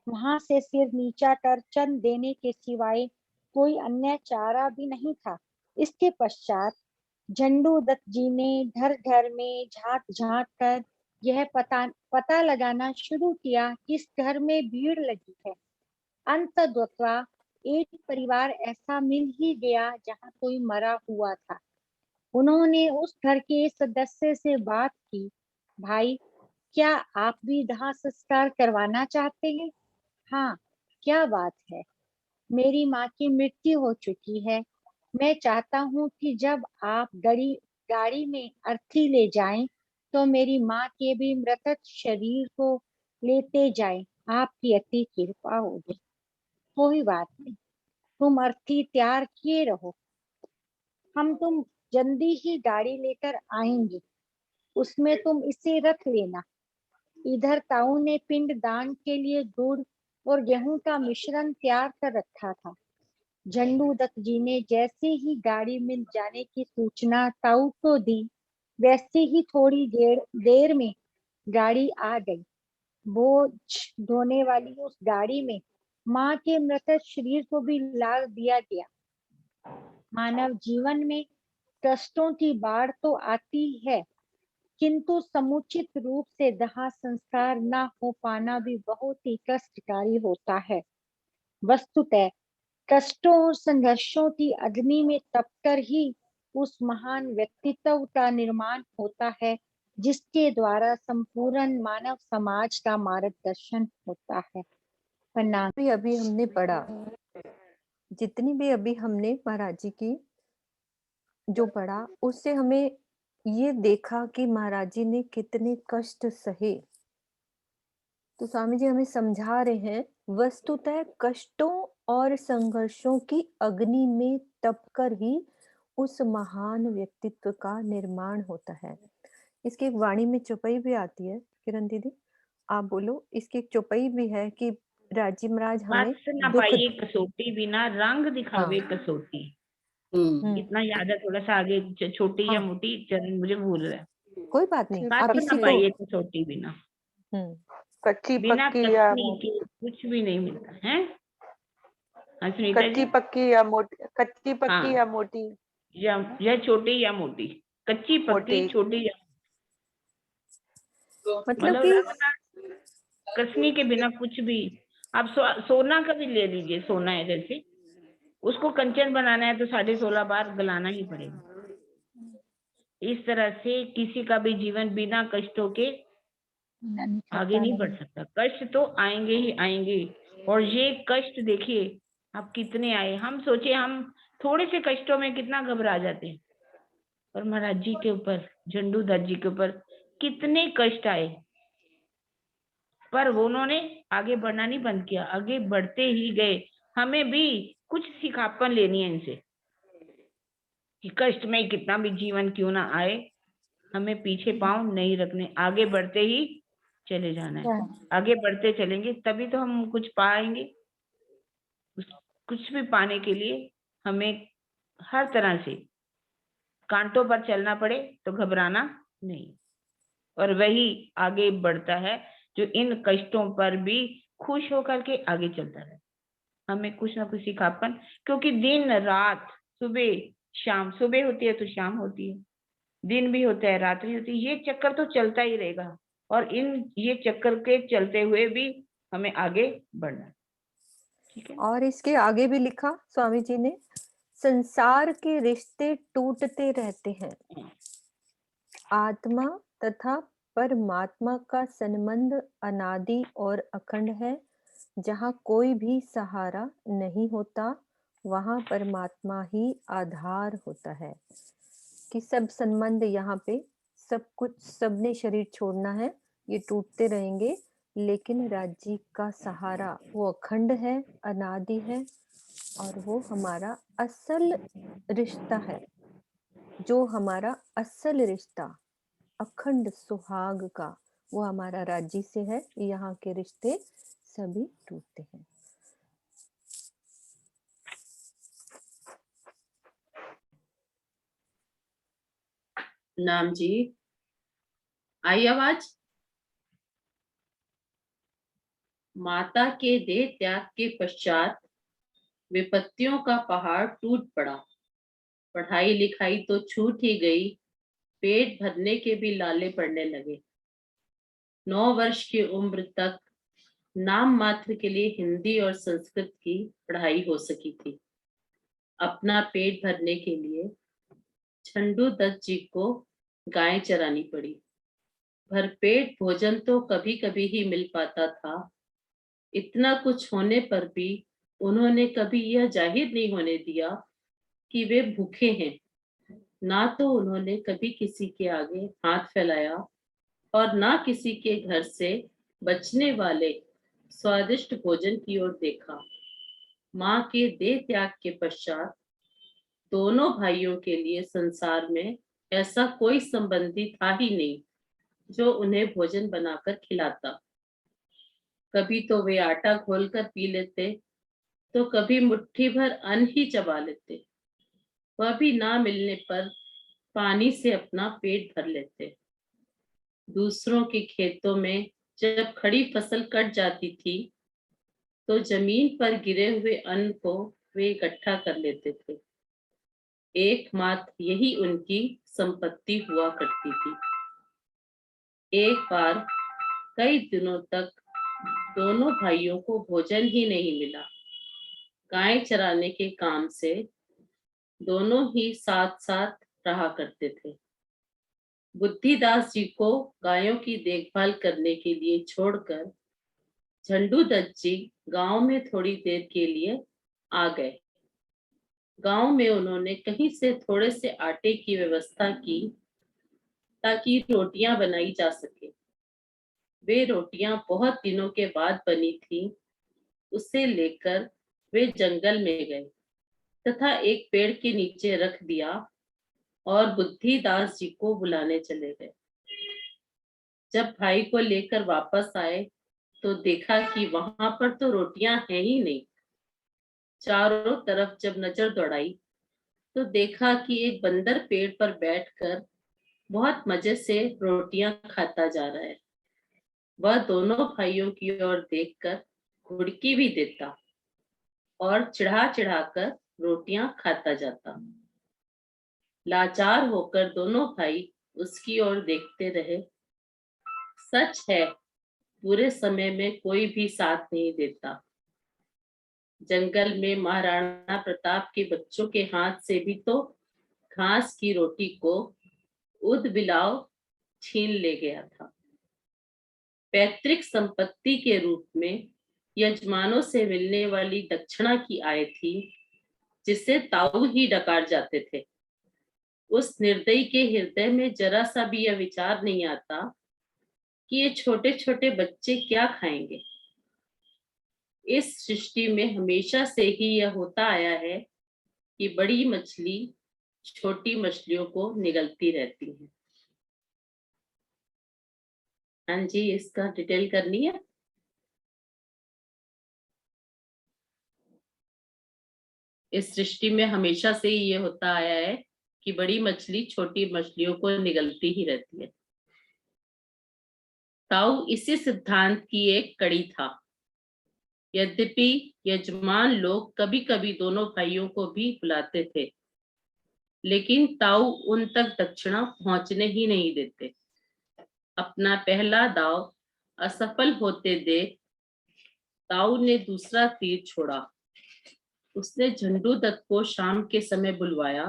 वहां से सिर नीचा कर चंद देने के सिवाय कोई अन्य चारा भी नहीं था। इसके पश्चात झंडू दत्त जी ने घर घर में झांक झांक कर यह पता लगाना शुरू किया किस घर में भीड़ लगी है। अंततः एक परिवार ऐसा मिल ही गया जहां कोई मरा हुआ था। उन्होंने उस घर के सदस्य से बात की, भाई, क्या आप भी दाह संस्कार करवाना चाहते हैं? हाँ, क्या बात है? मेरी माँ की मृत्यु हो चुकी है। मैं चाहता हूँ कि जब आप गाड़ी में अर्थी ले जाएं, तो मेरी माँ के भी मृतक शरीर को लेते जाएं। आपकी अति कृपा होगी। कोई बात नहीं, तुम अर्थी तैयार किए रहो, तुम जल्दी ही गाड़ी लेकर आएंगे। उसमें तुम इसे रख लेना। इधर ताऊ ने पिंड दान के लिए गुड़ और गेहूं का मिश्रण तैयार कर रखा था। झंडू दत्त जी ने जैसे ही गाड़ी मिल जाने की सूचना ताऊ को दी, वैसे ही थोड़ी देर में गाड़ी आ गई। बोझ ढोने वाली उस गाड़ी में माँ के मृत शरीर को भी लाद दिया गया। मानव जीवन में कष्टों की बाढ़ तो आती है, किंतु समुचित रूप से दाह संस्कार न हो पाना भी बहुत ही कष्टकारी होता है। वस्तुतः कष्टों और संघर्षों की अग्नि में तपकर ही उस महान व्यक्तित्व का निर्माण होता है, जिसके द्वारा संपूर्ण मानव समाज का मार्गदर्शन होता है। प्रणाम। अभी हमने पढ़ा, जितनी भी अभी हमने महाराज जी की जो पढ़ा, उससे हमें ये देखा कि महाराज जी ने कितने कष्ट सहे। तो स्वामी जी हमें समझा रहे हैं, वस्तुतः कष्टों और संघर्षों की अग्नि में तपकर ही उस महान व्यक्तित्व का निर्माण होता है। इसकी एक वाणी में चौपाई भी आती है, किरण दीदी आप बोलो। इसकी एक चौपाई भी है कि राजी महाराज हमें मत न दुख पाइए कसौटी, बिना रंग दिखावे कसौटी। इतना याद है, थोड़ा सा आगे छोटी या मोटी चरण मुझे भूल रहा है। कोई बात नहीं, आप मत इसी न को पाइए कसौटी बिना कच्ची बिना पक्की या कसनी के कुछ भी नहीं मिलता है। हाँ सुनीता जी, कच्ची पक्की या मोटी, कच्ची पक्की हाँ, या मोटी, या छोटी या मोटी, कच्ची पक्की मोटी। छोटी या मतलब कि कसनी के बिना कुछ भी। आप सोना का भी ले लीजिए, सोना है जैसे, उसको कंचन बनाना है तो 16.5 बार गलाना ही पड़ेगा। इस तरह से किसी का भी जीवन बिना कष्टों के आगे नहीं बढ़ सकता। कष्ट तो आएंगे ही आएंगे, और ये कष्ट देखिए आप कितने आए। हम सोचे हम थोड़े से कष्टों में कितना घबरा जाते हैं, और महाराज जी के ऊपर, झंडूदत्त जी के ऊपर कितने कष्ट आए, पर उन्होंने आगे बढ़ना नहीं बंद किया, आगे बढ़ते ही गए। हमें भी कुछ सिखापन लेनी है इनसे कि कष्ट में कितना भी जीवन क्यों ना आए, हमें पीछे पांव नहीं रखने, आगे बढ़ते ही चले जाना है। आगे बढ़ते चलेंगे तभी तो हम कुछ पाएंगे। कुछ भी पाने के लिए हमें हर तरह से कांटों पर चलना पड़े तो घबराना नहीं, और वही आगे बढ़ता है जो इन कष्टों पर भी खुश होकर के आगे चलता है। हमें कुछ ना कुछ सिखापन, क्योंकि दिन रात, सुबह शाम, सुबह होती है तो शाम होती है, दिन भी होता है रात्रि होती है, ये चक्कर तो चलता ही रहेगा, और ये चक्कर के चलते हुए भी हमें आगे बढ़ना है। ठीक है। और इसके आगे भी लिखा स्वामी जी ने, संसार के रिश्ते टूटते रहते हैं, आत्मा तथा परमात्मा का संबंध अनादि और अखंड है। जहाँ कोई भी सहारा नहीं होता वहाँ परमात्मा ही आधार होता है। कि सब संबंध यहाँ पे, सब कुछ, सबने शरीर छोड़ना है, ये टूटते रहेंगे, लेकिन राज्य का सहारा वो अखंड है, अनादि है, और वो हमारा असल रिश्ता है। जो हमारा असल रिश्ता अखंड सुहाग का, वो हमारा राज्य से है। यहाँ के रिश्ते सभी टूटते हैं। नाम जी, आई आवाज? माता के देह त्याग के पश्चात विपत्तियों का पहाड़ टूट पड़ा। पढ़ाई लिखाई तो छूट ही गई, पेट भरने के भी लाले पड़ने लगे। 9 वर्ष की उम्र तक नाम मात्र के लिए हिंदी और संस्कृत की पढ़ाई हो सकी थी। अपना पेट भरने के लिए झंडूदत्त जी को गाय चरानी पड़ी। भरपेट भोजन तो कभी कभी ही मिल पाता था। इतना कुछ होने पर भी उन्होंने कभी यह जाहिर नहीं होने दिया कि वे भूखे हैं। ना तो उन्होंने कभी किसी के आगे हाथ फैलाया और ना किसी के घर से बचने वाले स्वादिष्ट भोजन की ओर देखा। माँ के देह त्याग के पश्चात दोनों भाइयों के लिए संसार में ऐसा कोई संबंधी था ही नहीं जो उन्हें भोजन बनाकर खिलाता। कभी तो वे आटा घोलकर पी लेते, तो कभी मुट्ठी भर अन्न ही चबा लेते। वह भी ना मिलने पर पानी से अपना पेट भर लेते। दूसरों के खेतों में जब खड़ी फसल कट जाती थी तो जमीन पर गिरे हुए अन्न को वे इकट्ठा कर लेते थे। एकमात्र यही उनकी संपत्ति हुआ करती थी। एक बार कई दिनों तक दोनों भाइयों को भोजन ही नहीं मिला। गाय चराने के काम से दोनों ही साथ साथ रहा करते थे। बुद्धिदास जी को गायों की देखभाल करने के लिए छोड़कर झंडूदत्त जी गांव में थोड़ी देर के लिए आ गए। गांव में उन्होंने कहीं से थोड़े से आटे की व्यवस्था की ताकि रोटियां बनाई जा सके। वे रोटियां बहुत दिनों के बाद बनी थी। उसे लेकर वे जंगल में गए तथा एक पेड़ के नीचे रख दिया और बुद्धिदास जी को बुलाने चले गए। जब भाई को लेकर वापस आए तो देखा कि वहां पर तो रोटियां हैं ही नहीं। चारों तरफ जब नजर दौड़ाई तो देखा कि एक बंदर पेड़ पर बैठकर बहुत मजे से रोटियां खाता जा रहा है। वह दोनों भाइयों की ओर देखकर घुड़की भी देता और चिढ़ा चिढ़ाकर रोटियां खाता जाता। लाचार होकर दोनों भाई उसकी ओर देखते रहे। सच है, बुरे समय में कोई भी साथ नहीं देता। जंगल में महाराणा प्रताप के बच्चों के हाथ से भी तो घास की रोटी को उद बिलाव छीन ले गया था। पैतृक संपत्ति के रूप में यजमानों से मिलने वाली दक्षिणा की आय थी, जिसे ताऊ ही डकार जाते थे। उस निर्दयी के हृदय में जरा सा भी यह विचार नहीं आता कि ये छोटे छोटे बच्चे क्या खाएंगे। इस सृष्टि में हमेशा से ही यह होता आया है कि बड़ी मछली छोटी मछलियों को निगलती रहती है। हाँ जी, इसका डिटेल करनी है। इस सृष्टि में हमेशा से ही ये होता आया है कि बड़ी मछली छोटी मछलियों को निगलती ही रहती है। ताऊ इसी सिद्धांत की एक कड़ी था। यद्यपि यजमान लोग कभी कभी दोनों भाइयों को भी बुलाते थे, लेकिन ताऊ उन तक दक्षिणा पहुंचने ही नहीं देते। अपना पहला दाव असफल होते देख ताऊ ने दूसरा तीर छोड़ा। उसने झंडू दत्त को शाम के समय बुलवाया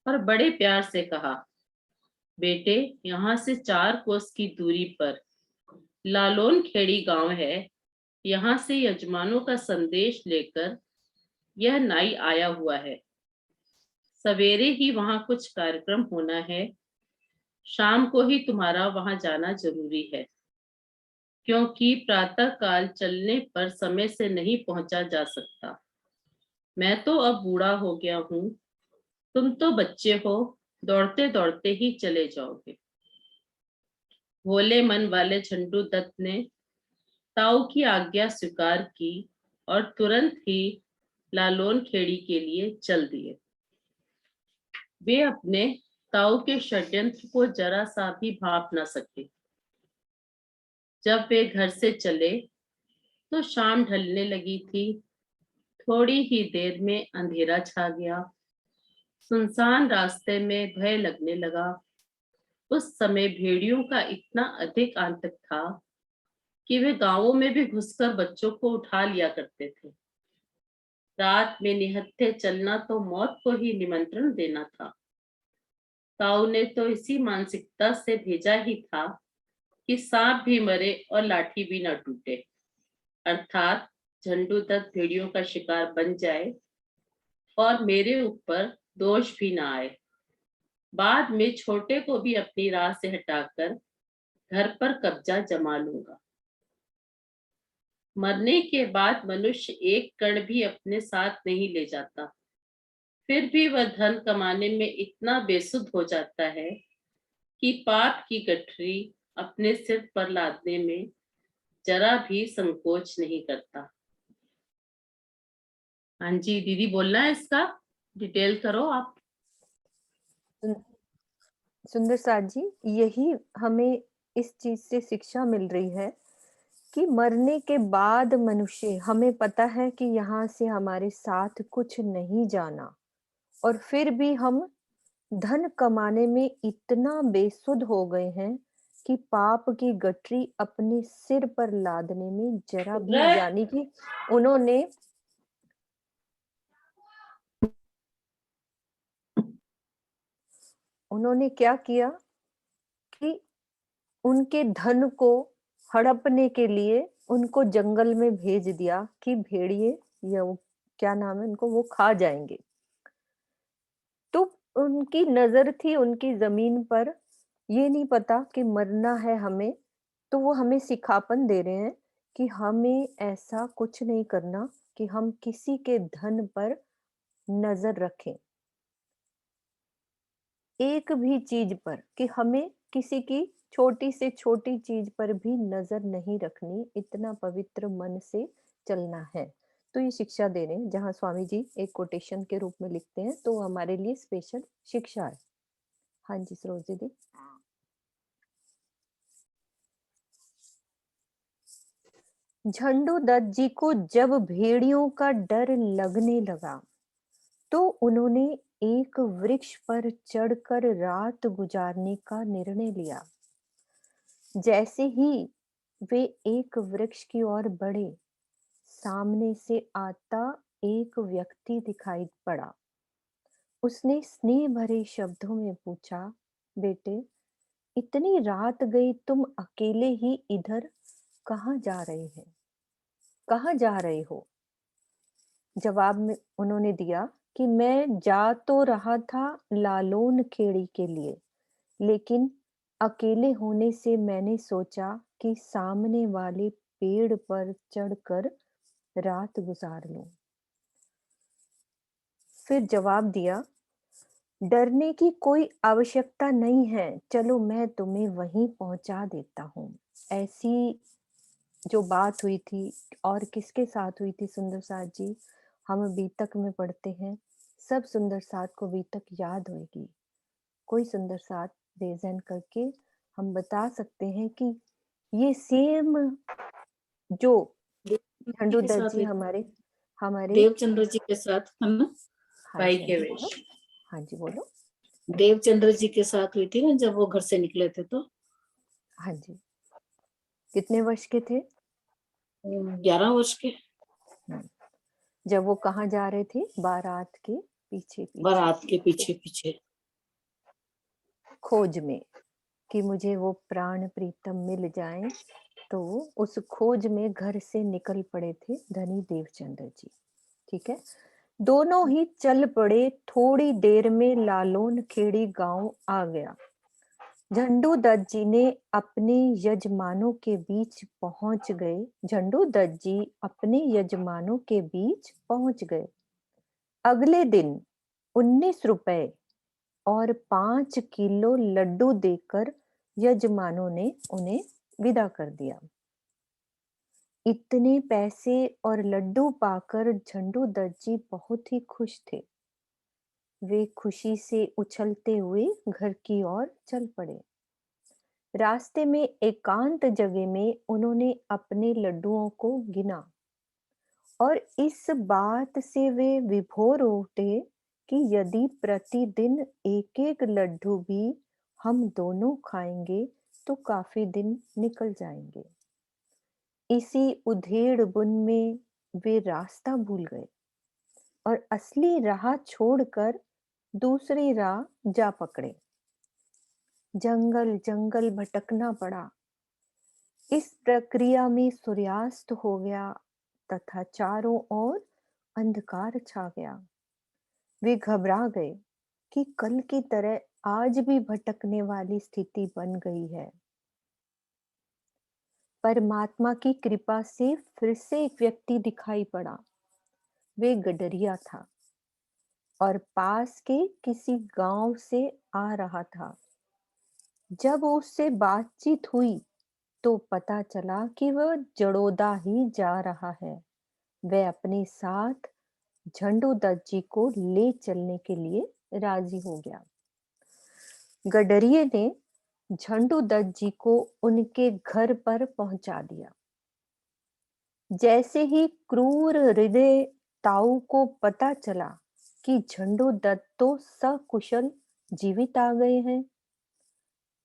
और बड़े प्यार से कहा, बेटे, यहाँ से 4 कोस की दूरी पर लालोन खेड़ी गांव है। यहाँ से यजमानों का संदेश लेकर यह नाई आया हुआ है। सवेरे ही वहां कुछ कार्यक्रम होना है। शाम को ही तुम्हारा वहां जाना जरूरी है, क्योंकि प्रातः काल चलने पर समय से नहीं पहुंचा जा सकता। मैं तो अब बूढ़ा हो गया हूँ, तुम तो बच्चे हो, दौड़ते दौड़ते ही चले जाओगे। भोले मन वाले झंडू दत्त ने ताऊ की आज्ञा स्वीकार की और तुरंत ही लालोन खेड़ी के लिए चल दिए। वे अपने ताऊ के षड्यंत्र को जरा सा भी भाप न सके। जब वे घर से चले तो शाम ढलने लगी थी। थोड़ी ही देर में अंधेरा छा गया। सुनसान रास्ते में भय लगने लगा। उस समय भेड़ियों का इतना अधिक आतंक था कि वे गांवों में भी घुसकर बच्चों को उठा लिया करते थे। रात में निहत्थे चलना तो मौत को ही निमंत्रण देना था। ताऊ ने तो इसी मानसिकता से भेजा ही था कि सांप भी मरे और लाठी भी न टूटे, अर्थात झंडू दत्त भेड़ियों का शिकार बन जाए और मेरे ऊपर दोष भी ना आए। बाद में छोटे को भी अपनी राह से हटाकर घर पर कब्जा जमा लूंगा। मरने के बाद मनुष्य एक कण भी अपने साथ नहीं ले जाता, फिर भी वह धन कमाने में इतना बेसुध हो जाता है कि पाप की गठरी अपने सिर पर लादने में जरा भी संकोच नहीं करता। हाँ जी दीदी, बोलना है इसका डिटेल करो आप। सुंदर साथ जी, यही हमें इस चीज से शिक्षा मिल रही है कि मरने के बाद मनुष्य, हमें पता है कि यहाँ से हमारे साथ कुछ नहीं जाना, और फिर भी हम धन कमाने में इतना बेसुध हो गए हैं कि पाप की गठरी अपने सिर पर लादने में जरा भी, यानी कि उन्होंने क्या किया कि उनके धन को हड़पने के लिए उनको जंगल में भेज दिया कि भेड़िए या क्या नाम है उनको, वो खा जाएंगे। तो उनकी नजर थी उनकी जमीन पर, ये नहीं पता कि मरना है हमें। तो वो हमें सिखापन दे रहे हैं कि हमें ऐसा कुछ नहीं करना कि हम किसी के धन पर नजर रखें, एक भी चीज पर, कि हमें किसी की छोटी से छोटी चीज पर भी नजर नहीं रखनी, इतना पवित्र मन से चलना है। तो ये शिक्षा दे रहे हैं, जहाँ स्वामी जी एक कोटेशन के रूप में लिखते हैं, तो हमारे लिए स्पेशल शिक्षा है। हाँ जी सरोज दीदी। झंडू दत्त जी को जब भेड़ियों का डर लगने लगा तो उन्होंने एक वृक्ष पर चढ़कर रात गुजारने का निर्णय लिया। जैसे ही वे एक वृक्ष की ओर बढ़े, सामने से आता एक व्यक्ति दिखाई पड़ा। उसने स्नेह भरे शब्दों में पूछा, बेटे, इतनी रात गई, तुम अकेले ही इधर कहाँ जा रहे हैं? कहाँ जा रहे हो? जवाब में उन्होंने दिया कि मैं जा तो रहा था लालोन खेड़ी के लिए, लेकिन अकेले होने से मैंने सोचा कि सामने वाले पेड़ पर चढ़कर रात गुजार लूं। फिर जवाब दिया, डरने की कोई आवश्यकता नहीं है, चलो मैं तुम्हें वहीं पहुंचा देता हूँ। ऐसी जो बात हुई थी और किसके साथ हुई थी सुंदर साथ जी, हम बीतक में पढ़ते हैं। सब सुंदर साथ को बीतक याद होगी। कोई सुंदर साथ रेजन करके हम बता सकते हैं कि ये सेम जो झंडू के दत्त साथ जी हुई, हमारे देवचंद्र जी के साथ है ना? हाँ भाई जी, के हाँ जी, वेश। बोलो। हाँ जी बोलो। देवचंद्र जी के साथ हुई थी ना, जब वो घर से निकले थे तो हाँ जी, कितने वर्ष के थे? 11 वर्ष के। जब वो कहाँ जा रहे थे? बारात के पीछे पीछे, बारात के पीछे पीछे खोज में कि मुझे वो प्राण प्रीतम मिल जाएं, तो उस खोज में घर से निकल पड़े थे धनी देवचंद्र जी। ठीक है, दोनों ही चल पड़े। थोड़ी देर में लालोन खेड़ी गांव आ गया। झंडू दत्त जी ने अपने यजमानों के बीच पहुंच गए। झंडू दत्त जी अपने यजमानों के बीच पहुंच गए। अगले दिन 19 रुपए और 5 किलो लड्डू देकर यजमानों ने उन्हें विदा कर दिया। इतने पैसे और लड्डू पाकर झंडू दत्त जी बहुत ही खुश थे। वे खुशी से उछलते हुए घर की ओर चल पड़े। रास्ते में एकांत जगह में उन्होंने अपने लड्डुओं को गिना और इस बात से वे विभोर उठे कि यदि प्रतिदिन एक एक लड्डू भी हम दोनों खाएंगे तो काफी दिन निकल जाएंगे। इसी उधेड़ बुन में वे रास्ता भूल गए और असली राह छोड़कर दूसरी राह जा पकड़े। जंगल जंगल भटकना पड़ा। इस प्रक्रिया में सूर्यास्त हो गया तथा चारों ओर अंधकार छा गया। वे घबरा गए कि कल की तरह आज भी भटकने वाली स्थिति बन गई है। परमात्मा की कृपा से फिर से एक व्यक्ति दिखाई पड़ा। वे गडरिया था और पास के किसी गांव से आ रहा था। जब उससे बातचीत हुई तो पता चला कि वह जड़ोदा ही जा रहा है। वह अपने साथ झंडू दत्त जी को ले चलने के लिए राजी हो गया। गडरिये ने झंडू दत्त जी को उनके घर पर पहुंचा दिया। जैसे ही क्रूर हृदय ताऊ को पता चला कि झंडू दत्त तो सकुशल जीवित आ गए हैं,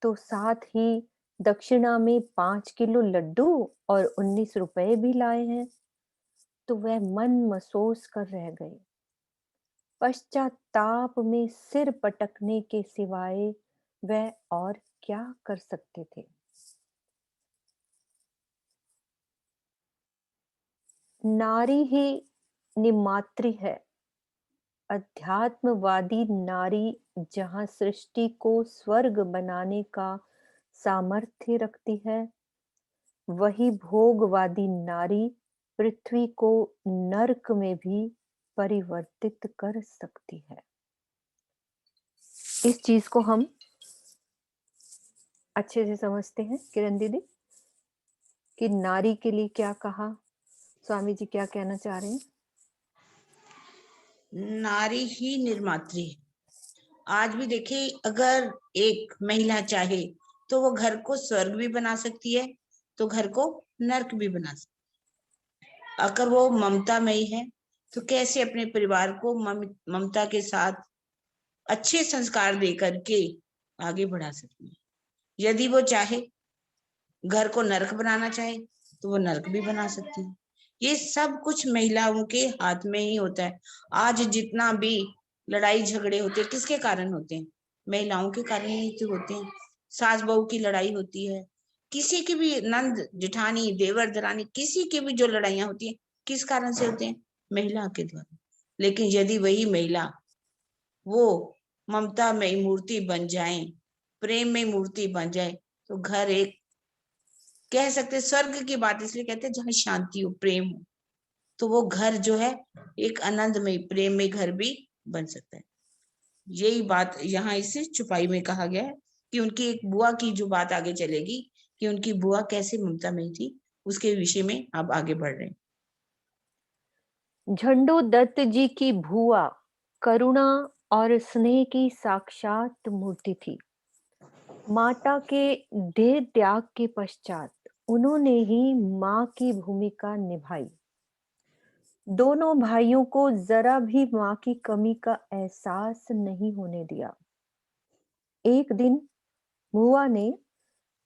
तो साथ ही दक्षिणा में 5 किलो लड्डू और 19 रुपए भी लाए हैं, तो वह मन महसूस कर रह गए। पश्चाताप में सिर पटकने के सिवाय वह और क्या कर सकते थे। नारी ही निमात्री है। अध्यात्मवादी नारी जहां सृष्टि को स्वर्ग बनाने का सामर्थ्य रखती है, वही भोगवादी नारी पृथ्वी को नरक में भी परिवर्तित कर सकती है। इस चीज को हम अच्छे से समझते हैं किरण दीदी कि नारी के लिए क्या कहा, स्वामी जी क्या कहना चाह रहे हैं? नारी ही निर्मात्री है। आज भी देखिए, अगर एक महिला चाहे तो वो घर को स्वर्ग भी बना सकती है, तो घर को नरक भी बना सकती है। अगर वो ममतामयी है तो कैसे अपने परिवार को ममता के साथ अच्छे संस्कार दे करके आगे बढ़ा सकती है। यदि वो चाहे घर को नरक बनाना चाहे तो वो नरक भी बना सकती है। ये सब कुछ महिलाओं के हाथ में ही होता है। आज जितना भी लड़ाई झगड़े होते हैं, किसके कारण होते हैं? महिलाओं के कारण ही तो होते हैं। सास बहू की लड़ाई होती है, किसी की भी नंद जेठानी देवर दरानी किसी की भी जो लड़ाइयां होती है किस कारण से होते हैं? महिला के द्वारा। लेकिन यदि वही महिला वो ममता में मूर्ति बन जाए, प्रेम में मूर्ति बन जाए, तो घर एक कह सकते स्वर्ग की बात इसलिए कहते हैं जहाँ शांति हो, प्रेम हो, तो वो घर जो है एक आनंदमय प्रेम में घर भी बन सकता है। यही बात यहाँ इस चुपाई में कहा गया है कि उनकी एक बुआ की जो बात आगे चलेगी कि उनकी बुआ कैसे ममता में थी, उसके विषय में अब आगे बढ़ रहे हैं। झंडू दत्त जी की भुआ करुणा और स्नेह की साक्षात मूर्ति थी। माता के देह त्याग के पश्चात उन्होंने ही माँ की भूमिका निभाई। दोनों भाइयों को जरा भी माँ की कमी का एहसास नहीं होने दिया। एक दिन बुआ ने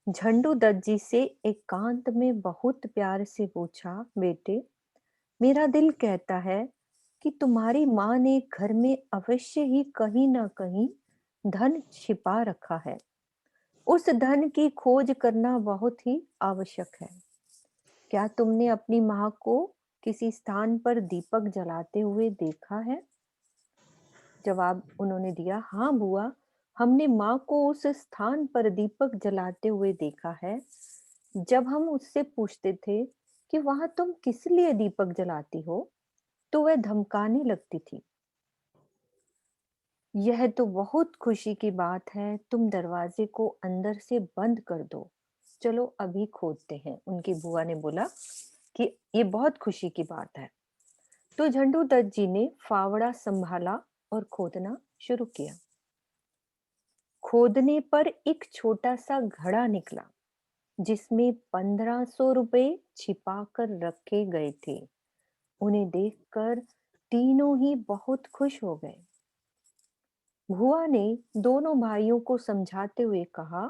झंडू दत्त जी से एकांत में बहुत प्यार से पूछा, बेटे, मेरा दिल कहता है कि तुम्हारी माँ ने घर में अवश्य ही कहीं ना कहीं धन छिपा रखा है। उस धन की खोज करना बहुत ही आवश्यक है। क्या तुमने अपनी माँ को किसी स्थान पर दीपक जलाते हुए देखा है? जवाब उन्होंने दिया, हाँ बुआ, हमने माँ को उस स्थान पर दीपक जलाते हुए देखा है। जब हम उससे पूछते थे कि वहां तुम किस लिए दीपक जलाती हो, तो वह धमकाने लगती थी। यह तो बहुत खुशी की बात है, तुम दरवाजे को अंदर से बंद कर दो, चलो अभी खोदते हैं। उनकी बुआ ने बोला कि ये बहुत खुशी की बात है। तो झंडू दत्त जी ने फावड़ा संभाला और खोदना शुरू किया। खोदने पर एक छोटा सा घड़ा निकला जिसमें 1500 रुपए छिपा कर रखे गए थे। उन्हें देखकर तीनों ही बहुत खुश हो गए। भुआ ने दोनों भाइयों को समझाते हुए कहा,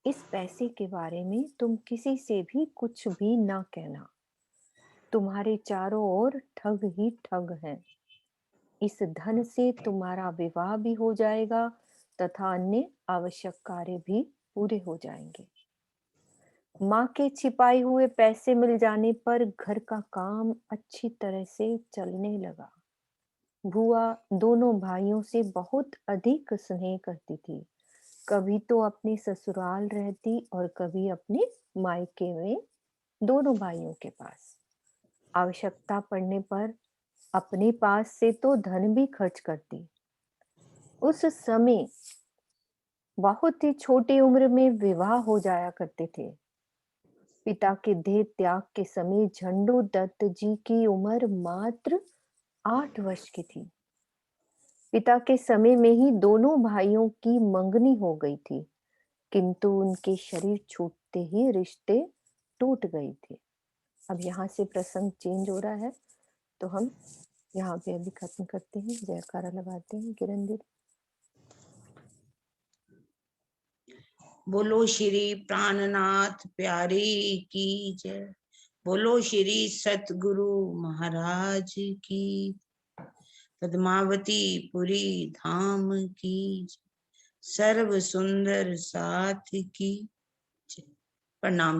इस पैसे के बारे में तुम किसी से भी कुछ भी ना कहना। तुम्हारे चारों ओर ठग ही ठग हैं। इस धन से तुम्हारा विवाह भी हो जाएगा तथा अन्य आवश्यक कार्य भी पूरे हो जाएंगे। माँ के छिपाए हुए पैसे मिल जाने पर घर का काम अच्छी तरह से चलने लगा। बुआ दोनों भाइयों से बहुत अधिक स्नेह करती थी। कभी तो अपने ससुराल रहती और कभी अपने मायके में, दोनों भाइयों के पास। आवश्यकता पड़ने पर अपने पास से तो धन भी खर्च करती। उस समय बहुत ही छोटी उम्र में विवाह हो जाया करते थे। पिता के देह त्याग के समय झंडू दत्त जी की उम्र मात्र 8 वर्ष की थी। पिता के समय में ही दोनों भाइयों की मंगनी हो गई थी, किंतु उनके शरीर छूटते ही रिश्ते टूट गए थे। अब यहाँ से प्रसंग चेंज हो रहा है, तो हम यहाँ पे अभी खत्म करते हैं। जयकारा लगाते हैं किरण दीदी। बोलो श्री प्राणनाथ प्यारे की जय। बोलो श्री सतगुरु महाराज की, पद्मावती पुरी धाम की, सर्व सुंदर साथ की। प्रणाम।